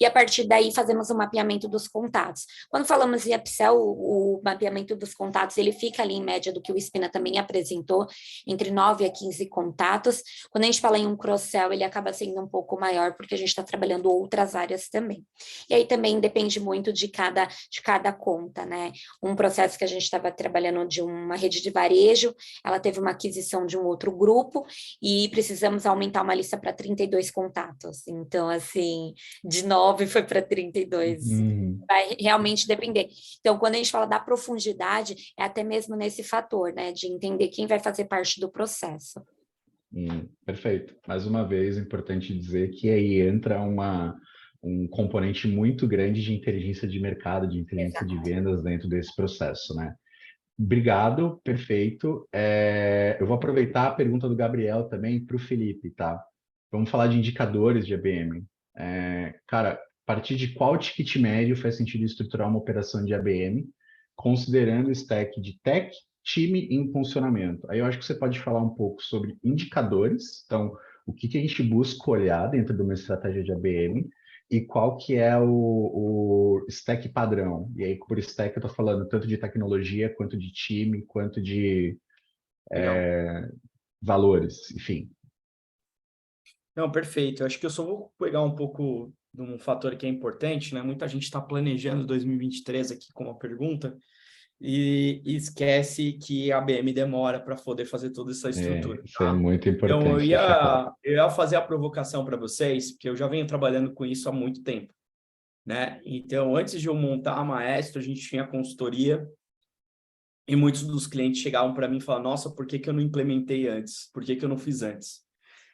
E a partir daí fazemos o mapeamento dos contatos. Quando falamos em upsell, o mapeamento dos contatos, ele fica ali em média do que o Spina também apresentou, entre 9 a 15 contatos. Quando a gente fala em um cross-sell, ele acaba sendo um pouco maior, porque a gente está trabalhando outras áreas também. E aí também depende muito de cada conta, né? Um processo que a gente estava trabalhando de uma rede de varejo, ela teve uma aquisição de um outro grupo e precisamos aumentar uma lista para 32 contatos. Então, assim, de 9 foi para 32. Vai realmente depender. Então, quando a gente fala da profundidade, é até mesmo nesse fator, né? De entender quem vai fazer parte do processo. Perfeito. Mais uma vez, é importante dizer que aí entra um componente muito grande de inteligência de mercado, de inteligência de vendas dentro desse processo, né? Obrigado, perfeito. Eu vou aproveitar a pergunta do Gabriel também para o Felipe, tá? Vamos falar de indicadores de ABM. Cara, a partir de qual ticket médio faz sentido estruturar uma operação de ABM, considerando o stack de tech, time e funcionamento? Aí eu acho que você pode falar um pouco sobre indicadores, então, o que a gente busca olhar dentro de uma estratégia de ABM e qual que é o stack padrão. E aí, por stack, eu estou falando tanto de tecnologia, quanto de time, quanto de valores, enfim. Não, perfeito. Eu acho que eu só vou pegar um pouco de um fator que é importante, né? Muita gente está planejando 2023 aqui com uma pergunta e esquece que a ABM demora para poder fazer toda essa estrutura. Isso é muito importante. Então, eu ia fazer a provocação para vocês, porque eu já venho trabalhando com isso há muito tempo, né? Então, antes de eu montar a Maestro, a gente tinha consultoria e muitos dos clientes chegavam para mim e falavam, nossa, por que eu não implementei antes? Por que eu não fiz antes?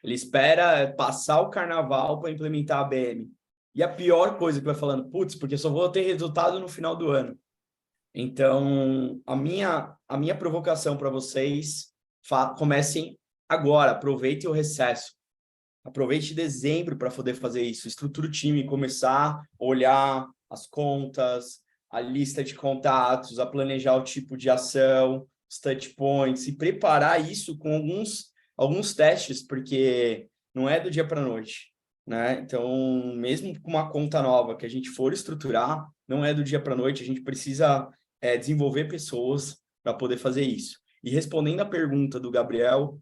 Ele espera passar o carnaval para implementar a ABM. E a pior coisa que vai falando, putz, porque só vou ter resultado no final do ano. Então, a minha provocação para vocês, comecem agora, aproveitem o recesso. Aproveite dezembro para poder fazer isso. Estrutura o time, começar a olhar as contas, a lista de contatos, a planejar o tipo de ação, os touch points, e preparar isso com alguns testes, porque não é do dia para a noite, né? Então, mesmo com uma conta nova que a gente for estruturar, não é do dia para a noite, a gente precisa desenvolver pessoas para poder fazer isso. E respondendo a pergunta do Gabriel,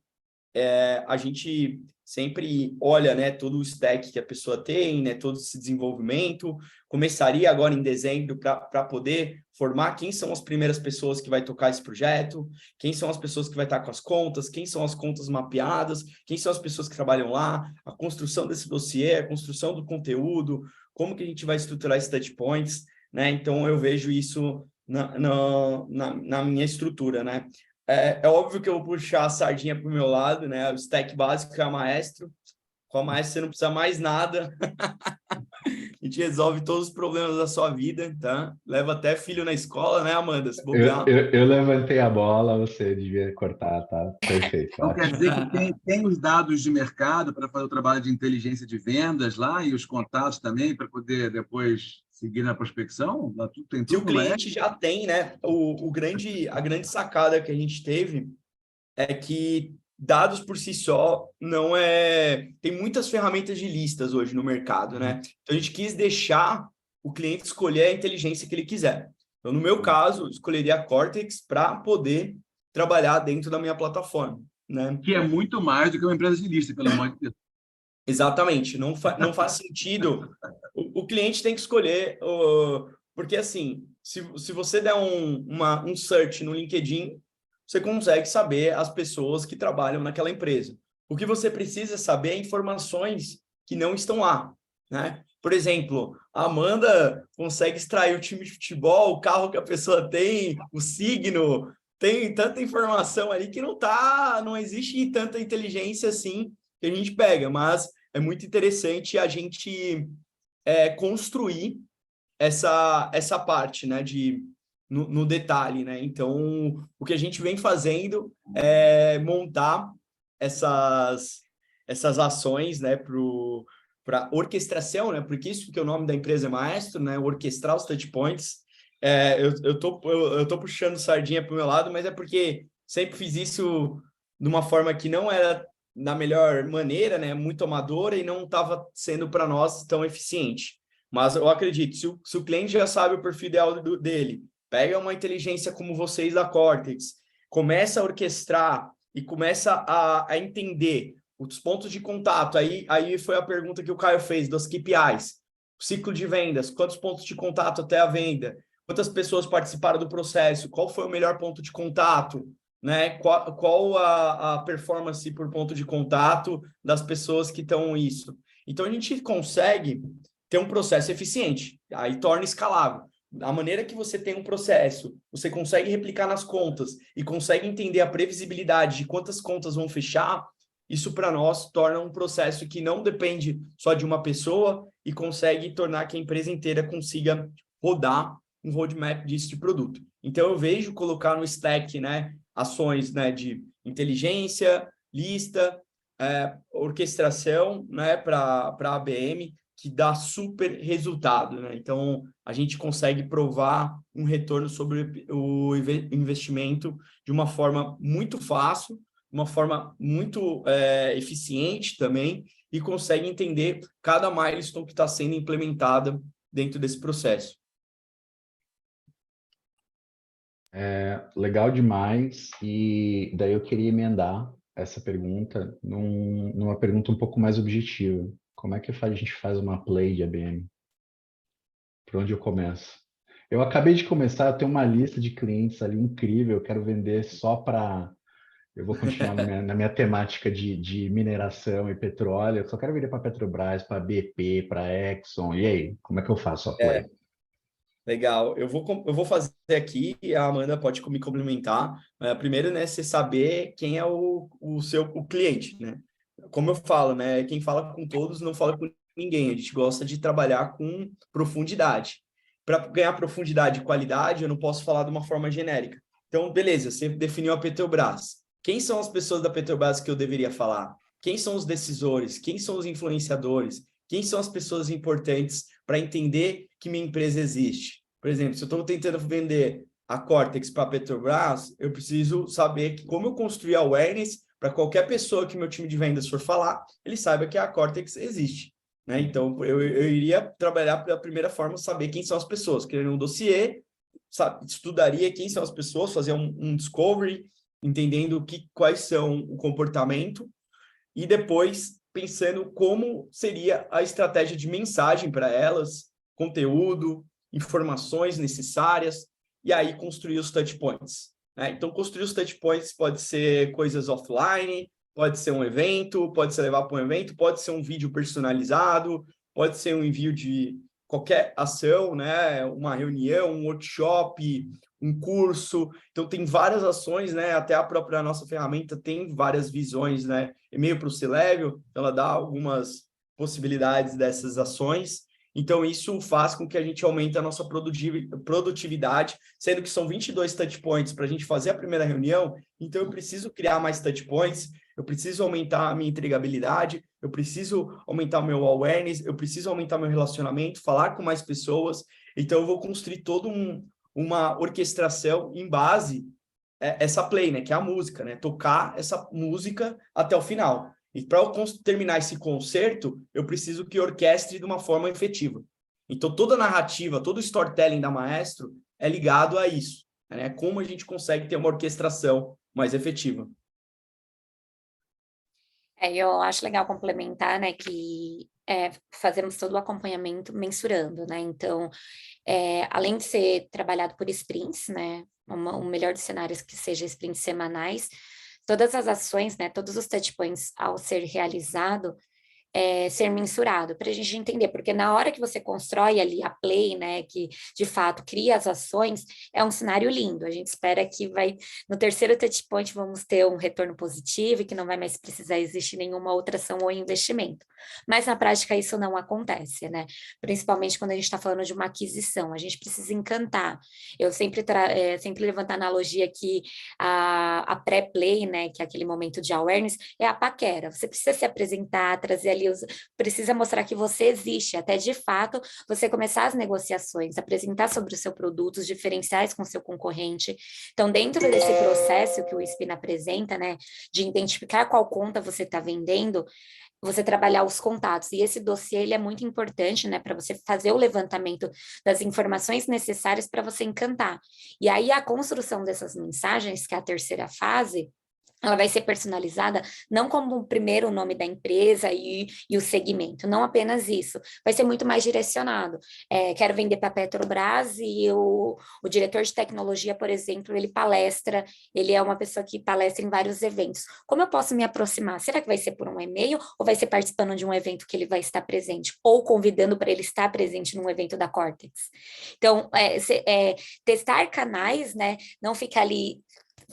a gente sempre olha, né, todo o stack que a pessoa tem, né, todo esse desenvolvimento. Começaria agora em dezembro para poder formar quem são as primeiras pessoas que vai tocar esse projeto, quem são as pessoas que vai estar com as contas, quem são as contas mapeadas, quem são as pessoas que trabalham lá, a construção desse dossiê, a construção do conteúdo, como que a gente vai estruturar esses touch points, né? Então, eu vejo isso na minha estrutura, né? É óbvio que eu vou puxar a sardinha para o meu lado, né? O stack básico é a Maestro. Com a Maestro você não precisa mais nada. A gente resolve todos os problemas da sua vida, tá? Leva até filho na escola, né, Amanda? Se bobear. Eu levantei a bola, você devia cortar, tá? Perfeito. Então, quer dizer que tem os dados de mercado para fazer o trabalho de inteligência de vendas lá e os contatos também para poder depois seguir na prospecção? Tem tudo. Se o cliente já tem, né? A grande sacada que a gente teve é que dados por si só não é... Tem muitas ferramentas de listas hoje no mercado, né? Então, a gente quis deixar o cliente escolher a inteligência que ele quiser. Então, no meu caso, eu escolheria a Cortex para poder trabalhar dentro da minha plataforma, né? Que é muito mais do que uma empresa de lista, pelo amor de Deus. Exatamente, não faz sentido. O cliente tem que escolher, porque assim, se você der um search no LinkedIn, você consegue saber as pessoas que trabalham naquela empresa. O que você precisa saber é informações que não estão lá, né? Por exemplo, a Amanda consegue extrair o time de futebol, o carro que a pessoa tem, o signo, tem tanta informação ali que não existe tanta inteligência assim que a gente pega, mas é muito interessante a gente construir essa parte, né, no detalhe, né? Então, o que a gente vem fazendo é montar essas ações, né, para orquestração, né? Porque isso que o nome da empresa é Maestro, né? Orquestrar os touch points. eu tô puxando sardinha para o meu lado, mas é porque sempre fiz isso de uma forma que não era da melhor maneira, né? Muito amadora e não estava sendo para nós tão eficiente. Mas eu acredito, se o cliente já sabe o perfil ideal dele, pega uma inteligência como vocês da Cortex, começa a orquestrar e começa a entender os pontos de contato. Aí foi a pergunta que o Caio fez, dos KPIs. O ciclo de vendas, quantos pontos de contato até a venda, quantas pessoas participaram do processo, qual foi o melhor ponto de contato, né? Qual a performance por ponto de contato das pessoas que estão isso. Então, a gente consegue ter um processo eficiente, aí torna escalável. A maneira que você tem um processo, você consegue replicar nas contas e consegue entender a previsibilidade de quantas contas vão fechar, isso para nós torna um processo que não depende só de uma pessoa e consegue tornar que a empresa inteira consiga rodar um roadmap disso de produto. Então, eu vejo colocar no stack, né, ações, né, de inteligência, lista, orquestração, né, para a ABM, que dá super resultado, né? Então, a gente consegue provar um retorno sobre o investimento de uma forma muito fácil, uma forma muito eficiente também, e consegue entender cada milestone que está sendo implementada dentro desse processo. Legal demais, e daí eu queria emendar essa pergunta numa pergunta um pouco mais objetiva. Como é que a gente faz uma play de ABM? Por onde eu começo? Eu acabei de começar, eu tenho uma lista de clientes ali incrível, eu quero vender só para... Eu vou continuar na minha temática de mineração e petróleo, eu só quero vender para Petrobras, para BP, para Exxon. E aí, como é que eu faço a play? Legal, eu vou fazer aqui, e a Amanda pode me complementar. Primeiro, né, você saber quem é o cliente, né? Como eu falo, né, quem fala com todos não fala com ninguém. A gente gosta de trabalhar com profundidade. Para ganhar profundidade e qualidade, eu não posso falar de uma forma genérica. Então, beleza, você definiu a Petrobras. Quem são as pessoas da Petrobras que eu deveria falar? Quem são os decisores? Quem são os influenciadores? Quem são as pessoas importantes para entender que minha empresa existe? Por exemplo, se eu estou tentando vender a Cortex para a Petrobras, eu preciso saber como eu construir awareness para qualquer pessoa que meu time de vendas for falar, ele saiba que a Cortex existe. Né? Então, eu iria trabalhar da primeira forma, saber quem são as pessoas, criando um dossiê, estudaria quem são as pessoas, fazer um discovery, entendendo quais são o comportamento, e depois pensando como seria a estratégia de mensagem para elas, conteúdo, informações necessárias, e aí construir os touch points. Né? Então, construir os touch points pode ser coisas offline, pode ser um evento, pode ser levar para um evento, pode ser um vídeo personalizado, pode ser um envio de qualquer ação, né? Uma reunião, um workshop, um curso. Então, tem várias ações, né? Até a própria nossa ferramenta tem várias visões, né? E-mail para o C-Level, ela dá algumas possibilidades dessas ações. Então, isso faz com que a gente aumente a nossa produtividade, sendo que são 22 touch points para a gente fazer a primeira reunião. Então, eu preciso criar mais touch points, eu preciso aumentar a minha entregabilidade, eu preciso aumentar o meu awareness, eu preciso aumentar meu relacionamento, falar com mais pessoas. Então, eu vou construir toda uma orquestração em base essa play, né, que é a música, né, tocar essa música até o final. E para eu terminar esse concerto, eu preciso que orquestre de uma forma efetiva. Então, toda a narrativa, todo o storytelling da Maestro é ligado a isso, né? Como a gente consegue ter uma orquestração mais efetiva. Eu acho legal complementar, né, que fazemos todo o acompanhamento mensurando, né? Então, além de ser trabalhado por sprints, né, o melhor dos cenários que seja sprints semanais, todas as ações, né, todos os touch points ao ser realizado, ser mensurado, para a gente entender, porque na hora que você constrói ali a play, né, que de fato cria as ações, é um cenário lindo, a gente espera que no terceiro touch point vamos ter um retorno positivo e que não vai mais precisar existir nenhuma outra ação ou investimento, mas na prática isso não acontece, né, principalmente quando a gente está falando de uma aquisição, a gente precisa encantar, eu sempre levanto a analogia que a pré-play, né, que é aquele momento de awareness, é a paquera, você precisa se apresentar, trazer ali, precisa mostrar que você existe, até de fato você começar as negociações, apresentar sobre o seu produto, os diferenciais com o seu concorrente. Então, dentro desse processo que o Spin apresenta, né, de identificar qual conta você está vendendo, você trabalhar os contatos. E esse dossiê ele é muito importante, né, para você fazer o levantamento das informações necessárias para você encantar. E aí a construção dessas mensagens, que é a terceira fase, ela vai ser personalizada não como o primeiro nome da empresa e o segmento, não apenas isso, vai ser muito mais direcionado. Quero vender para a Petrobras e o diretor de tecnologia, por exemplo, ele palestra, ele é uma pessoa que palestra em vários eventos. Como eu posso me aproximar? Será que vai ser por um e-mail ou vai ser participando de um evento que ele vai estar presente? Ou convidando para ele estar presente num evento da Cortex? Então, testar canais, né? Não ficar ali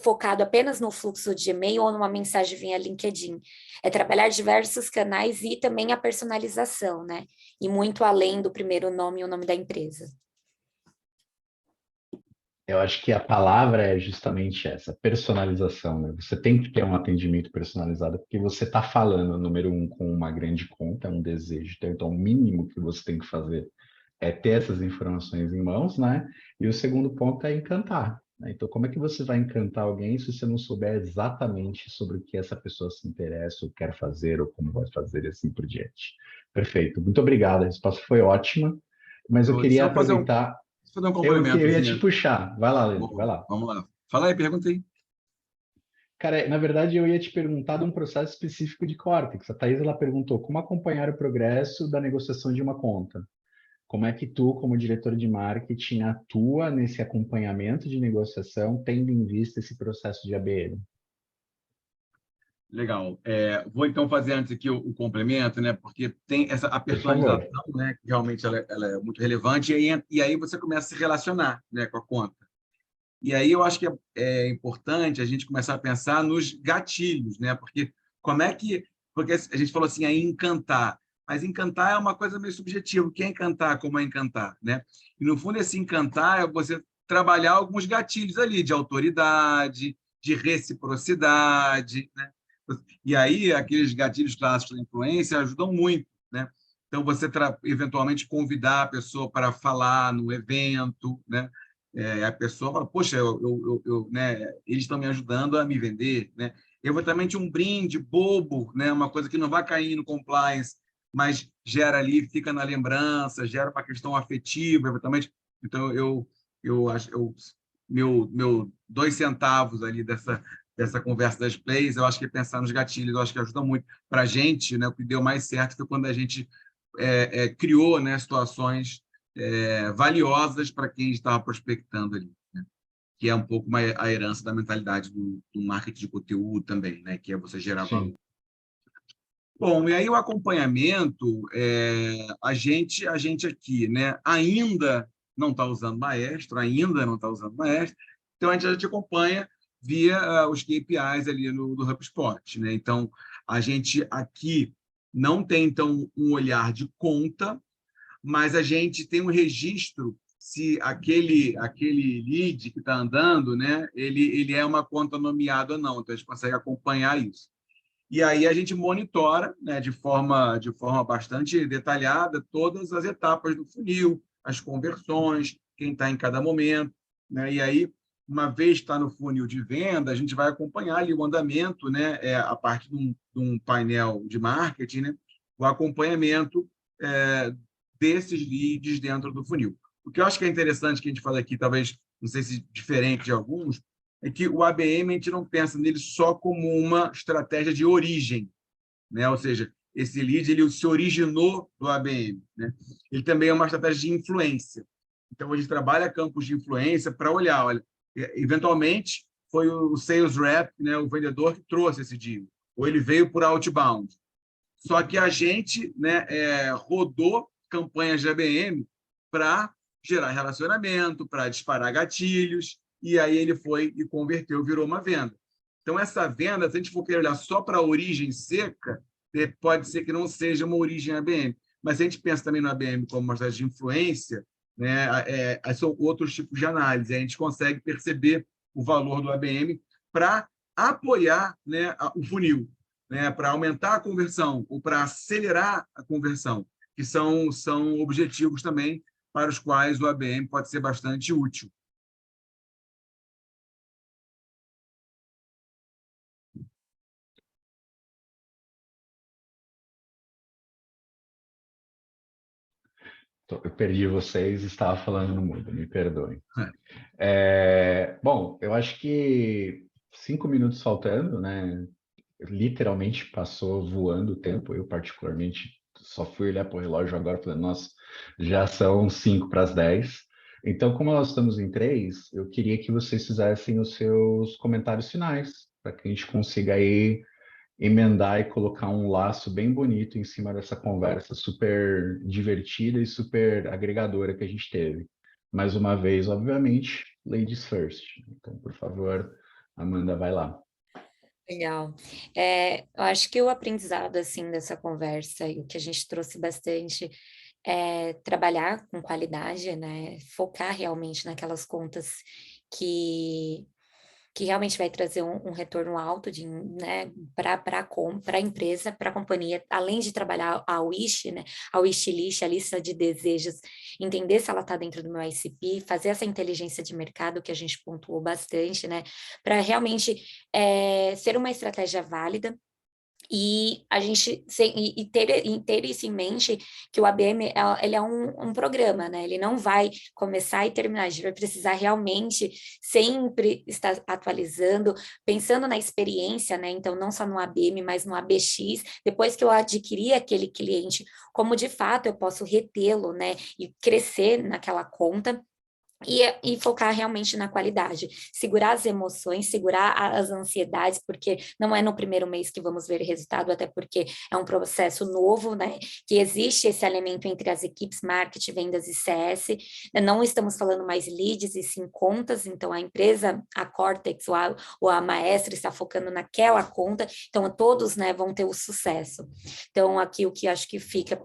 focado apenas no fluxo de e-mail ou numa mensagem via LinkedIn. É trabalhar diversos canais e também a personalização, né? E muito além do primeiro nome e o nome da empresa. Eu acho que a palavra é justamente essa, personalização, né? Você tem que ter um atendimento personalizado, porque você está falando, número um, com uma grande conta, é um desejo. Então, o mínimo que você tem que fazer é ter essas informações em mãos, né? E o segundo ponto é encantar, né? Então, como é que você vai encantar alguém se você não souber exatamente sobre o que essa pessoa se interessa, ou quer fazer, ou como vai fazer, e assim por diante. Perfeito. Muito obrigado. A resposta foi ótima, mas eu queria aproveitar... Fazer um Eu ia te complementozinho. puxar. Vai lá, Leandro, vai lá. Vamos lá. Fala aí, pergunta aí. Cara, na verdade, eu ia te perguntar de um processo específico de Cortex. A Thaís, ela perguntou como acompanhar o progresso da negociação de uma conta. Como é que tu, como diretor de marketing, atua nesse acompanhamento de negociação, tendo em vista esse processo de ABM? Legal. Vou então fazer antes aqui o complemento, né? Porque tem a Por favor. personalização, né? Que realmente ela é muito relevante, e aí você começa a se relacionar, né, com a conta. E aí eu acho que é importante a gente começar a pensar nos gatilhos, né? Porque porque a gente falou assim, encantar, mas encantar é uma coisa meio subjetiva. O que é encantar, como é encantar, né? E no fundo esse encantar é você trabalhar alguns gatilhos ali de autoridade, de reciprocidade, né? E aí aqueles gatilhos clássicos da influência ajudam muito, né? Então você eventualmente convidar a pessoa para falar no evento, né? A pessoa fala, poxa, né, eles estão me ajudando a me vender, né? Eventualmente um brinde bobo, né, uma coisa que não vai cair no compliance, mas gera ali, fica na lembrança, gera uma questão afetiva, eventualmente. Então eu acho, meu 2 centavos ali dessa conversa das plays, eu acho que pensar nos gatilhos, eu acho que ajuda muito para a gente, né? O que deu mais certo foi quando a gente criou, né, situações valiosas para quem estava prospectando ali, né? Que é um pouco a herança da mentalidade do marketing de conteúdo também, né? Que é você gerar valor. Sim. Bom, e aí o acompanhamento, a gente aqui, né, ainda não está usando Maestro, então a gente acompanha via os KPIs ali do HubSpot, né? Então, a gente aqui não tem, então, um olhar de conta, mas a gente tem um registro se aquele lead que está andando, né, ele é uma conta nomeada ou não, então a gente consegue acompanhar isso. E aí a gente monitora, né, de forma bastante detalhada todas as etapas do funil, as conversões, quem está em cada momento, né? E aí, uma vez que está no funil de venda, a gente vai acompanhar ali o andamento, né, a partir de um painel de marketing, né, o acompanhamento desses leads dentro do funil. O que eu acho que é interessante que a gente fala aqui, talvez, não sei se diferente de alguns, é que o ABM a gente não pensa nele só como uma estratégia de origem, né? Ou seja, esse lead ele se originou do ABM, né? Ele também é uma estratégia de influência. Então, a gente trabalha campos de influência para olhar, olha, eventualmente foi o sales rep, né, o vendedor que trouxe esse deal, ou ele veio por outbound. Só que a gente, né, rodou campanhas de ABM para gerar relacionamento, para disparar gatilhos, e aí ele foi e converteu, virou uma venda. Então, essa venda, se a gente for querer olhar só para a origem seca, pode ser que não seja uma origem ABM. Mas se a gente pensa também no ABM como uma estratégia de influência, né, são outros tipos de análise. A gente consegue perceber o valor do ABM para apoiar, né, o funil. né, para aumentar a conversão ou para acelerar a conversão, que são objetivos também para os quais o ABM pode ser bastante útil. Eu perdi vocês e estava falando no mudo, me perdoem. Bom, eu acho que 5 minutos faltando, né? Literalmente passou voando o tempo. Eu, particularmente, só fui olhar para o relógio agora, falando, nossa, já são 5 para as 10. Então, como nós estamos em 3, eu queria que vocês fizessem os seus comentários finais, para que a gente consiga aí emendar e colocar um laço bem bonito em cima dessa conversa super divertida e super agregadora que a gente teve. Mais uma vez, obviamente, ladies first. Então, por favor, Amanda, vai lá. Legal. Eu acho que o aprendizado, assim, dessa conversa e o que a gente trouxe bastante é trabalhar com qualidade, né? Focar realmente naquelas contas que realmente vai trazer um retorno alto né, para a empresa, para a companhia, além de trabalhar a wish, né, a wish list, a lista de desejos, entender se ela está dentro do meu ICP, fazer essa inteligência de mercado que a gente pontuou bastante, né, para realmente ser uma estratégia válida. E a gente ter isso em mente, que o ABM ele é um programa, né? Ele não vai começar e terminar, a gente vai precisar realmente sempre estar atualizando, pensando na experiência, né? Então, não só no ABM, mas no ABX, depois que eu adquirir aquele cliente, como de fato eu posso retê-lo, né? E crescer naquela conta. E focar realmente na qualidade, segurar as emoções, segurar as ansiedades, porque não é no primeiro mês que vamos ver resultado, até porque é um processo novo, né? Que existe esse alinhamento entre as equipes marketing, vendas e CS. Não estamos falando mais leads e sim contas, então a empresa, a Cortex ou a Maestra está focando naquela conta, então todos, né, vão ter o sucesso. Então aqui o que acho que fica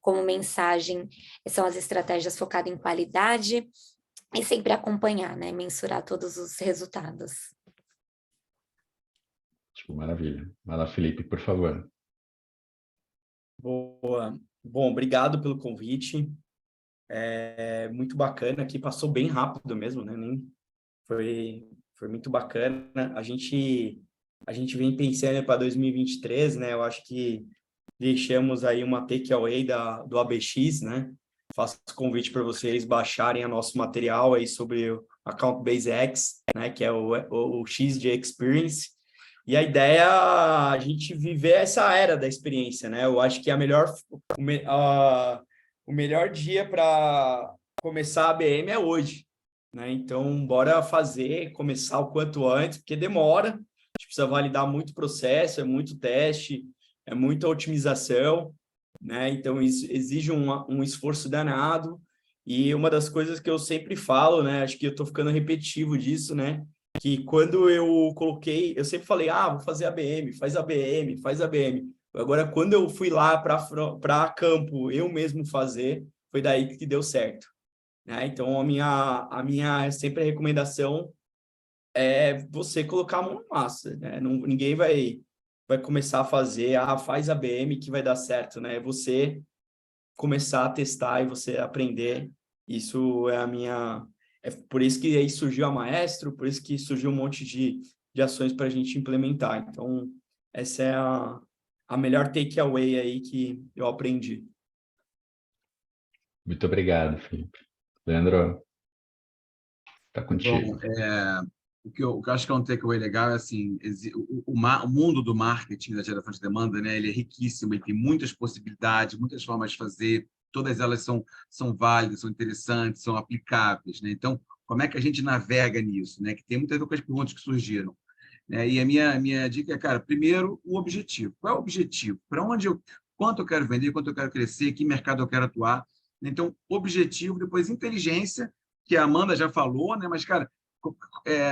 como mensagem são as estratégias focadas em qualidade e sempre acompanhar, né? Mensurar todos os resultados. Maravilha. Vai lá, Felipe, por favor. Boa. Bom, obrigado pelo convite. Muito bacana aqui, passou bem rápido mesmo, né? Foi muito bacana. A gente vem pensando para 2023, né? Eu acho que deixamos aí uma takeaway do ABX, né? Faço convite para vocês baixarem o nosso material aí sobre o Account Base X, né? Que é o X de Experience. E a ideia é a gente viver essa era da experiência, né? Eu acho que o melhor dia para começar a ABM é hoje, né? Então, bora começar o quanto antes, porque demora, a gente precisa validar muito processo, é muito teste, é muita otimização, né? Então, isso exige um esforço danado. E uma das coisas que eu sempre falo, né? Acho que eu estou ficando repetitivo disso, né? Que quando eu eu sempre falei, vou fazer ABM, faz ABM, faz ABM. Agora, quando eu fui lá para campo, eu mesmo fazer, foi daí que deu certo, né? Então, a minha sempre recomendação é você colocar a mão na massa, né? Ninguém vai começar a fazer, faz ABM que vai dar certo, né? É você começar a testar e você aprender. Isso é a minha... É por isso que aí surgiu a Maestro, por isso que surgiu um monte de ações para a gente implementar. Então, essa é a melhor takeaway aí que eu aprendi. Muito obrigado, Felipe. Leandro, tá contigo. Bom, o que eu acho que é um takeaway legal é assim, o mundo do marketing, da geração de demanda, né, ele é riquíssimo, ele tem muitas possibilidades, muitas formas de fazer, todas elas são válidas, são interessantes, são aplicáveis, né? Então, como é que a gente navega nisso, né? Que tem muitas outras perguntas que surgiram, né? E a minha dica é, cara, primeiro, o objetivo. Qual é o objetivo? Quanto eu quero vender, quanto eu quero crescer, que mercado eu quero atuar? Então, objetivo, depois inteligência, que a Amanda já falou, né? Mas, cara,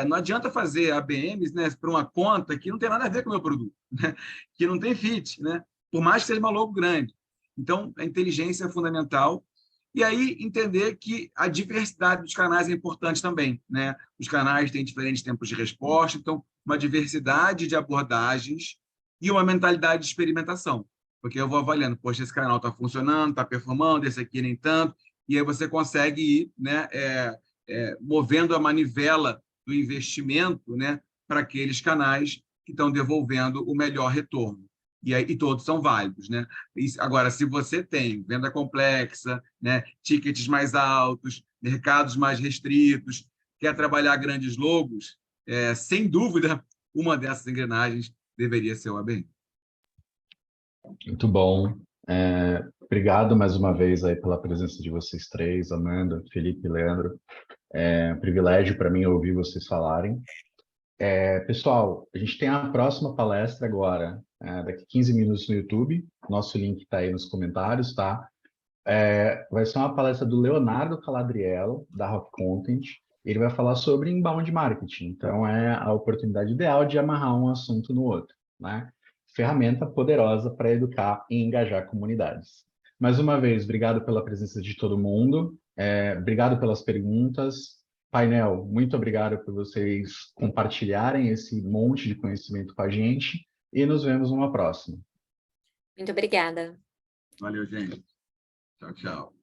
não adianta fazer ABMs, né, para uma conta que não tem nada a ver com o meu produto, né? Que não tem fit, né? Por mais que seja uma logo grande. Então, a inteligência é fundamental. E aí, entender que a diversidade dos canais é importante também, né? Os canais têm diferentes tempos de resposta, então, uma diversidade de abordagens e uma mentalidade de experimentação, porque eu vou avaliando, poxa, esse canal está funcionando, está performando, esse aqui nem tanto, e aí você consegue ir, né, movendo a manivela do investimento, né, para aqueles canais que estão devolvendo o melhor retorno. E todos são válidos, né? Agora, se você tem venda complexa, né, tickets mais altos, mercados mais restritos, quer trabalhar grandes logos, sem dúvida, uma dessas engrenagens deveria ser o ABM. Muito bom. Obrigado mais uma vez aí pela presença de vocês três, Amanda, Felipe e Leandro. É um privilégio para mim ouvir vocês falarem. Pessoal, a gente tem a próxima palestra agora, daqui 15 minutos no YouTube. Nosso link está aí nos comentários, tá? Vai ser uma palestra do Leonardo Caladriello, da Rock Content. Ele vai falar sobre inbound marketing. Então, é a oportunidade ideal de amarrar um assunto no outro, né? Ferramenta poderosa para educar e engajar comunidades. Mais uma vez, obrigado pela presença de todo mundo. Obrigado pelas perguntas. Painel, muito obrigado por vocês compartilharem esse monte de conhecimento com a gente e nos vemos numa próxima. Muito obrigada. Valeu, gente. Tchau, tchau.